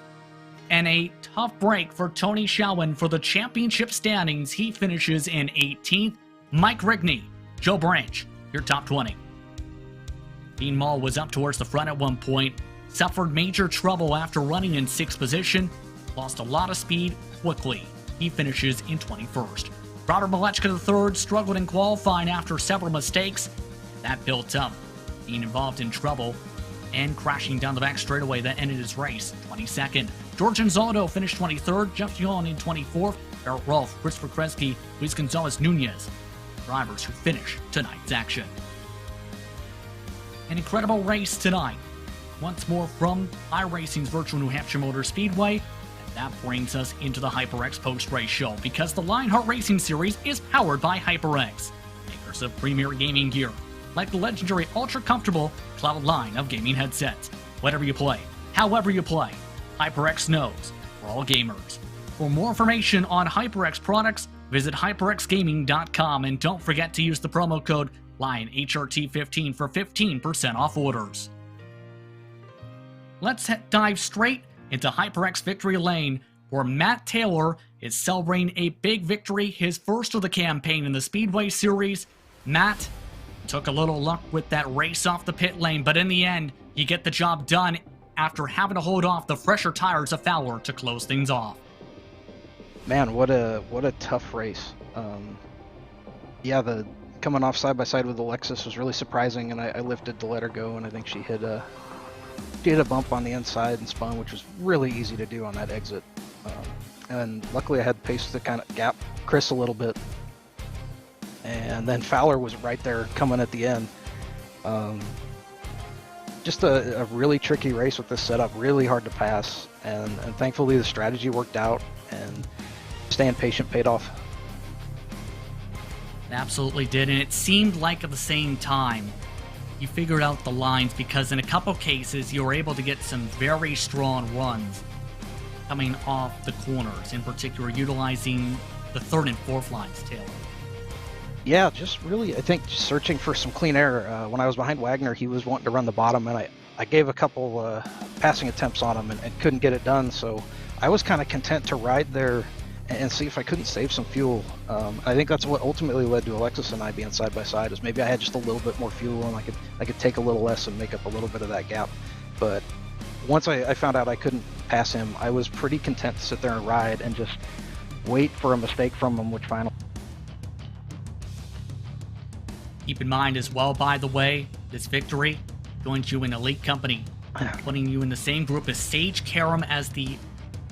And a tough break for Tony Shalwin for the championship standings. He finishes in 18th. Mike Rigney, Joe Branch, your top 20. Dean Mall was up towards the front at one point, suffered major trouble after running in 6th position, lost a lot of speed quickly. He finishes in 21st. Robert Malechka III struggled in qualifying after several mistakes. That built up, being involved in trouble and crashing down the back straightaway that ended his race, 22nd. George Gonzalo finished 23rd, Jeff Dion in 24th, Barrett Rolfe, Christopher Kresge, Luis Gonzalez Nunez, drivers who finish tonight's action. An incredible race tonight. Once more from iRacing's virtual New Hampshire Motor Speedway. And that brings us into the HyperX post-race show, because the Lionheart Racing Series is powered by HyperX, makers of premier gaming gear, like the legendary ultra-comfortable Cloud line of gaming headsets. Whatever you play, however you play, HyperX knows we're all gamers. For more information on HyperX products, visit hyperxgaming.com, and don't forget to use the promo code LionHRT15 for 15% off orders. Let's dive straight into HyperX Victory Lane, where Matt Taylor is celebrating a big victory, his first of the campaign in the Speedway Series. Matt took a little luck with that race off the pit lane, but in the end, you get the job done after having to hold off the fresher tires of Fowler to close things off. Man, what a tough race. The coming off side by side with Alexis was really surprising, and I lifted to let her go, and I think she hit a bump on the inside and spun, which was really easy to do on that exit. And luckily I had pace to kind of gap Chris a little bit. And then Fowler was right there coming at the end. Just a really tricky race with this setup, really hard to pass. And thankfully the strategy worked out, and staying patient paid off. It absolutely did, and it seemed like at the same time you figured out the lines, because in a couple cases you were able to get some very strong runs coming off the corners, in particular utilizing the third and fourth lines, Taylor. Yeah, just really, I think, just searching for some clean air. When I was behind Wagner, he was wanting to run the bottom, and I gave a couple passing attempts on him and couldn't get it done, so I was kind of content to ride there and see if I couldn't save some fuel. I think that's what ultimately led to Alexis and I being side by side, is maybe I had just a little bit more fuel and I could take a little less and make up a little bit of that gap. But once I found out I couldn't pass him, I was pretty content to sit there and ride and just wait for a mistake from him, which finally... Keep in mind as well, by the way, this victory joins you in elite company, putting you in the same group as Sage Karam as the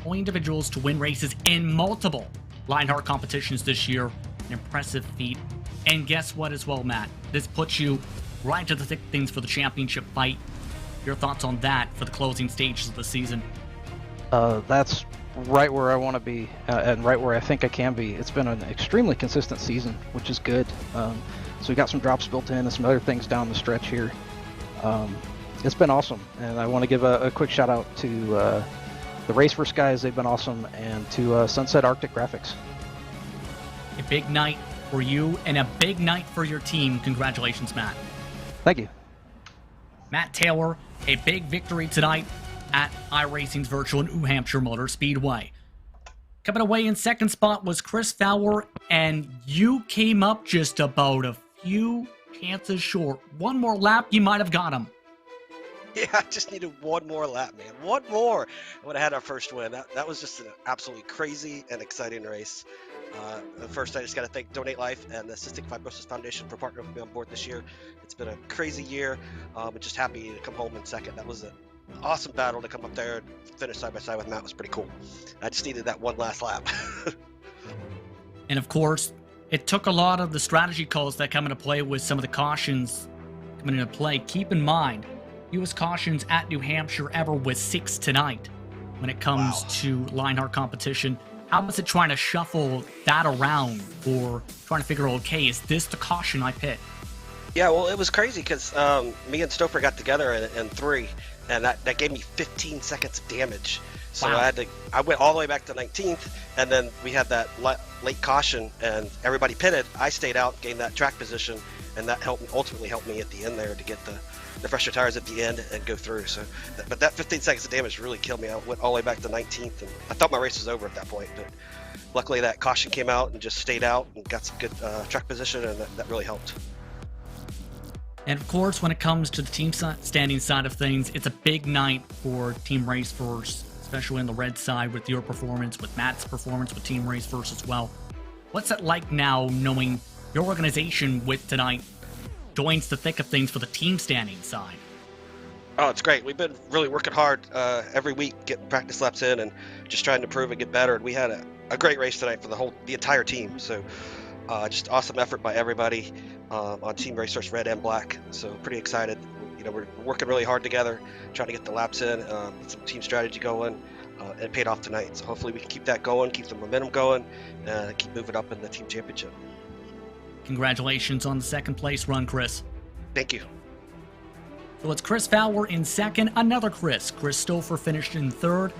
only individuals to win races in multiple Lionheart competitions this year. An impressive feat. And guess what as well, Matt? This puts you right to the thick things for the championship fight. Your thoughts on that for the closing stages of the season? That's right where I want to be and right where I think I can be. It's been an extremely consistent season, which is good. So we got some drops built in and some other things down the stretch here. It's been awesome, and I want to give a quick shout out to the Raceverse guys. They've been awesome, and to Sunset Arctic Graphics. A big night for you and a big night for your team. Congratulations, Matt. Thank you. Matt Taylor, a big victory tonight at iRacing's virtual New Hampshire Motor Speedway. Coming away in second spot was Chris Fowler, and you came up just about a few chances short. One more lap, you might have got him. Yeah, I just needed one more lap, man. One more. I would have had our first win. That was just an absolutely crazy and exciting race. First, I just got to thank Donate Life and the Cystic Fibrosis Foundation for partnering with me on board this year. It's been a crazy year. I'm just happy to come home in second. That was an awesome battle to come up there and finish side by side with Matt. It was pretty cool. I just needed that one last lap. And of course, it took a lot of the strategy calls that come into play with some of the cautions coming into play. Keep in mind, fewest cautions at New Hampshire ever was 6 tonight when it comes to Lionheart competition. How was it trying to shuffle that around or trying to figure out, okay, is this the caution I pit? Yeah, well, it was crazy because me and Stoper got together in 3, and that gave me 15 seconds of damage. So Wow. I went all the way back to 19th, and then we had that late caution, and everybody pitted. I stayed out, gained that track position, and that ultimately helped me at the end there to get the fresher tires at the end and go through. So, but that 15 seconds of damage really killed me. I went all the way back to 19th, and I thought my race was over at that point. But luckily, that caution came out and just stayed out and got some good track position, and that really helped. And of course, when it comes to the team standing side of things, it's a big night for Team Raceverse, especially in the red side with your performance, with Matt's performance with Team Raceverse as well. What's it like now knowing your organization with tonight joins the thick of things for the team standing side? Oh, it's great. We've been really working hard every week, getting practice laps in and just trying to improve and get better. And we had a great race tonight for the entire team. So just awesome effort by everybody on Team Raceverse Red and Black. So pretty excited. You know, we're working really hard together, trying to get the laps in, get some team strategy going, and it paid off tonight. So hopefully we can keep that going, keep the momentum going, and keep moving up in the team championship. Congratulations on the second place run, Chris. Thank you. So it's Chris Fowler in second, another Chris. Chris Stouffer finished in third.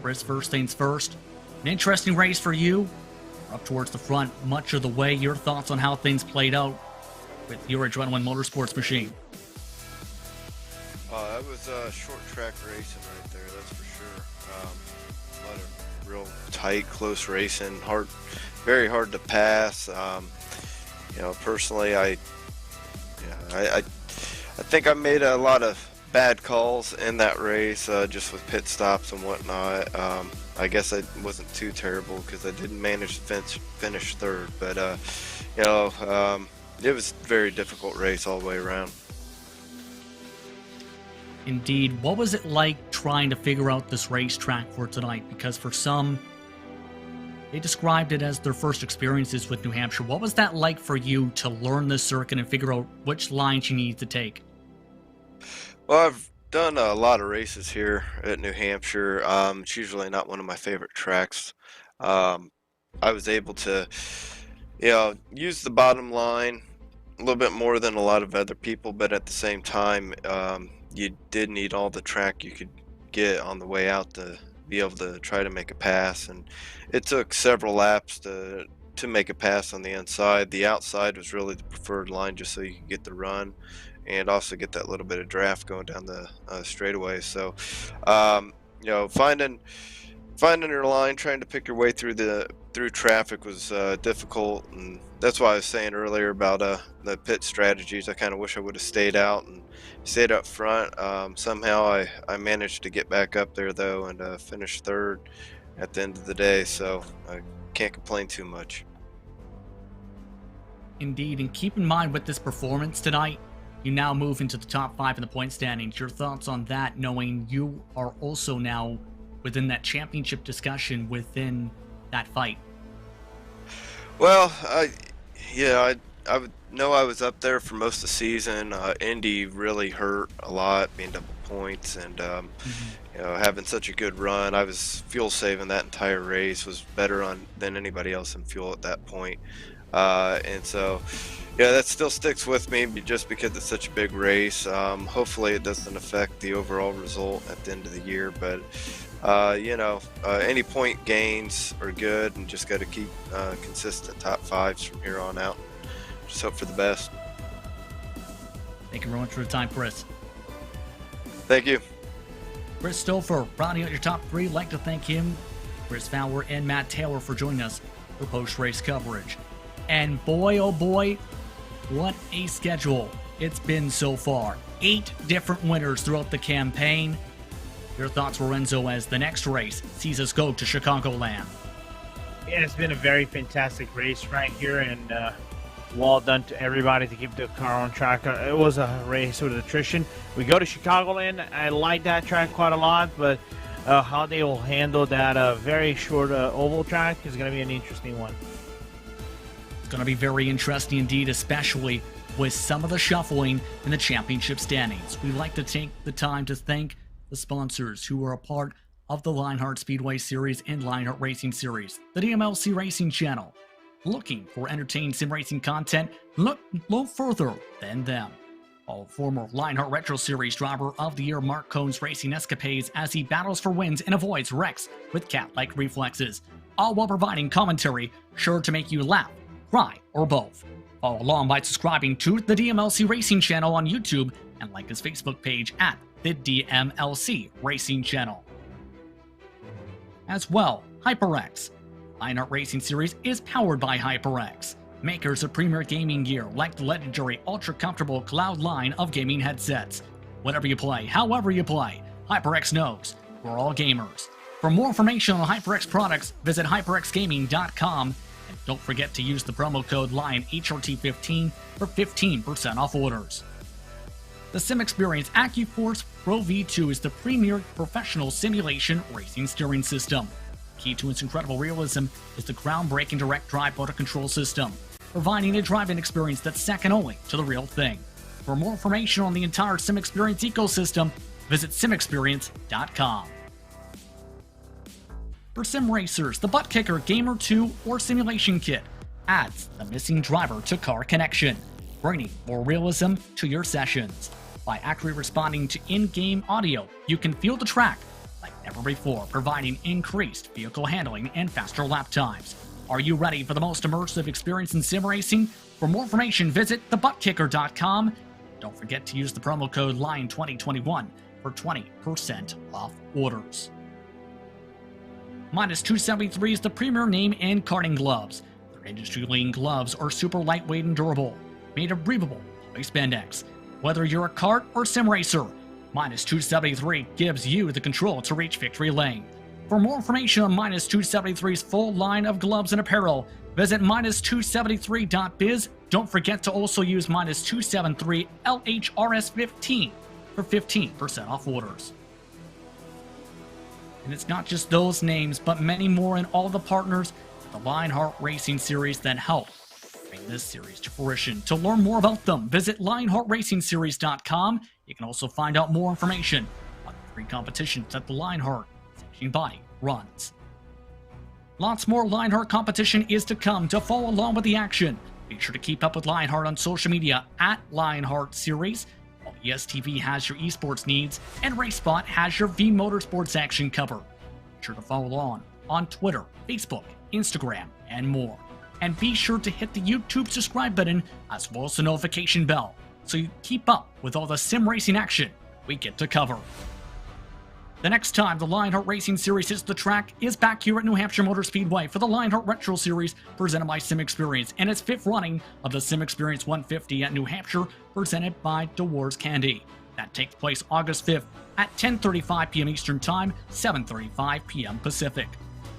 Chris first things first. An interesting race for you. Up towards the front much of the way. Your thoughts on how things played out with your Adrenaline Motorsports machine? That was a short track racing right there, that's for sure. A lot of real tight, close racing, very hard to pass. You know, personally, I think I made a lot of bad calls in that race, just with pit stops and whatnot. I guess I wasn't too terrible because I didn't manage to finish third, but you know, it was a very difficult race all the way around. Indeed. What was it like trying to figure out this racetrack for tonight? Because for some, they described it as their first experiences with New Hampshire. What was that like for you to learn this circuit and figure out which lines you need to take? Well, I've done a lot of races here at New Hampshire. It's usually not one of my favorite tracks. I was able to, you know, use the bottom line a little bit more than a lot of other people, but at the same time, you did need all the track you could get on the way out to be able to try to make a pass, and it took several laps to make a pass on the inside. The outside was really the preferred line just so you could get the run and also get that little bit of draft going down the straightaway. So you know, finding your line, trying to pick your way through traffic was difficult, and that's why I was saying earlier about the pit strategies. I kind of wish I would have stayed out and stayed up front. Somehow I managed to get back up there though and finish third at the end of the day, so I can't complain too much. Indeed, and keep in mind with this performance tonight, you now move into the top 5 in the point standings. Your thoughts on that, knowing you are also now within that championship discussion within that fight? Well, yeah, I would know I was up there for most of the season. Indy really hurt a lot, being double points, and having such a good run. I was fuel saving that entire race, was better than anybody else in fuel at that point. And so, yeah, that still sticks with me just because it's such a big race. Hopefully it doesn't affect the overall result at the end of the year, but any point gains are good, and just got to keep consistent top fives from here on out. Just hope for the best. Thank you very much for the time, Chris. Thank you. Chris Stouffer, rounding out your top three. I'd like to thank him, Chris Fowler, and Matt Taylor for joining us for post-race coverage. And boy, oh boy, what a schedule it's been so far. 8 different winners throughout the campaign. Your thoughts, Lorenzo, as the next race sees us go to Chicagoland? Yeah, it's been a very fantastic race right here, and well done to everybody to keep the car on track. It was a race with attrition. We go to Chicagoland. I like that track quite a lot, but how they will handle that very short oval track is going to be an interesting one. It's going to be very interesting indeed, especially with some of the shuffling in the championship standings. We'd like to take the time to thank the sponsors who are a part of the Lionheart Speedway Series and Lionheart Racing Series, the DMLC Racing Channel. Looking for entertaining sim racing content? Look no further than them. Former Lionheart Retro Series Driver of the Year Mark Cohn's racing escapades as he battles for wins and avoids wrecks with cat-like reflexes, all while providing commentary sure to make you laugh, cry, or both. Follow along by subscribing to the DMLC Racing Channel on YouTube and like his Facebook page at the DMLC Racing Channel. As well, HyperX. Lionheart Racing Series is powered by HyperX, makers of premier gaming gear like the legendary ultra-comfortable Cloud line of gaming headsets. Whatever you play, however you play, HyperX knows we're all gamers. For more information on HyperX products, visit hyperxgaming.com, and don't forget to use the promo code LionHRT15 for 15% off orders. The SimXperience AccuForce Pro V2 is the premier professional simulation racing steering system. Key to its incredible realism is the groundbreaking direct drive motor control system, providing a driving experience that's second only to the real thing. For more information on the entire SimXperience ecosystem, visit SimXperience.com. For sim racers, the Butt Kicker Gamer 2 or Simulation Kit adds the missing driver to car connection, bringing more realism to your sessions. By accurately responding to in-game audio, you can feel the track like never before, providing increased vehicle handling and faster lap times. Are you ready for the most immersive experience in sim racing? For more information, visit thebuttkicker.com. Don't forget to use the promo code LION2021 for 20% off orders. Minus 273 is the premier name in karting gloves. Their industry-leading gloves are super lightweight and durable, made of breathable spandex. Whether you're a kart or sim racer, Minus 273 gives you the control to reach victory lane. For more information on Minus 273's full line of gloves and apparel, visit minus273.biz. Don't forget to also use Minus 273 LHRS15 for 15% off orders. And it's not just those names, but many more and all the partners of the Lionheart Racing Series that help bring this series to fruition. To learn more about them, visit LionheartRacingSeries.com. You can also find out more information on the 3 competitions that the Lionheart sanctioning body runs. Lots more Lionheart competition is to come. To follow along with the action, be sure to keep up with Lionheart on social media at Lionheart Series. While ESTV has your esports needs, and RaceSpot has your V Motorsports action cover. Be sure to follow along on Twitter, Facebook, Instagram, and more. And be sure to hit the YouTube subscribe button as well as the notification bell so you keep up with all the sim racing action we get to cover. The next time the Lionheart Racing Series hits the track is back here at New Hampshire Motor Speedway for the Lionheart Retro Series presented by SimXperience and its 5th running of the SimXperience 150 at New Hampshire presented by DeWars Candy. That takes place August 5th at 10:35 p.m. Eastern Time, 7:35 p.m. Pacific.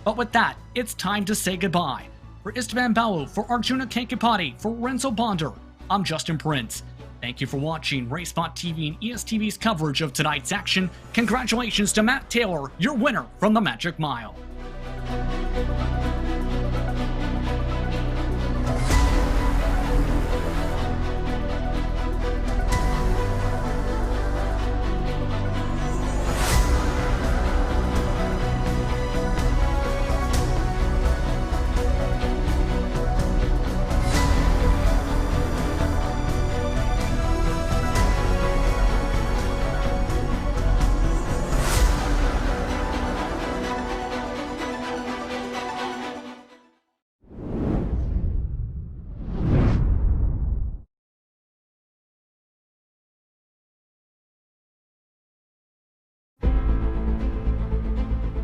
But with that, it's time to say goodbye. For Istvan Balu, for Arjuna Kankapati, for Renzo Bonder, I'm Justin Prince. Thank you for watching RaceSpot TV and ESTV's coverage of tonight's action. Congratulations to Matt Taylor, your winner from the Magic Mile.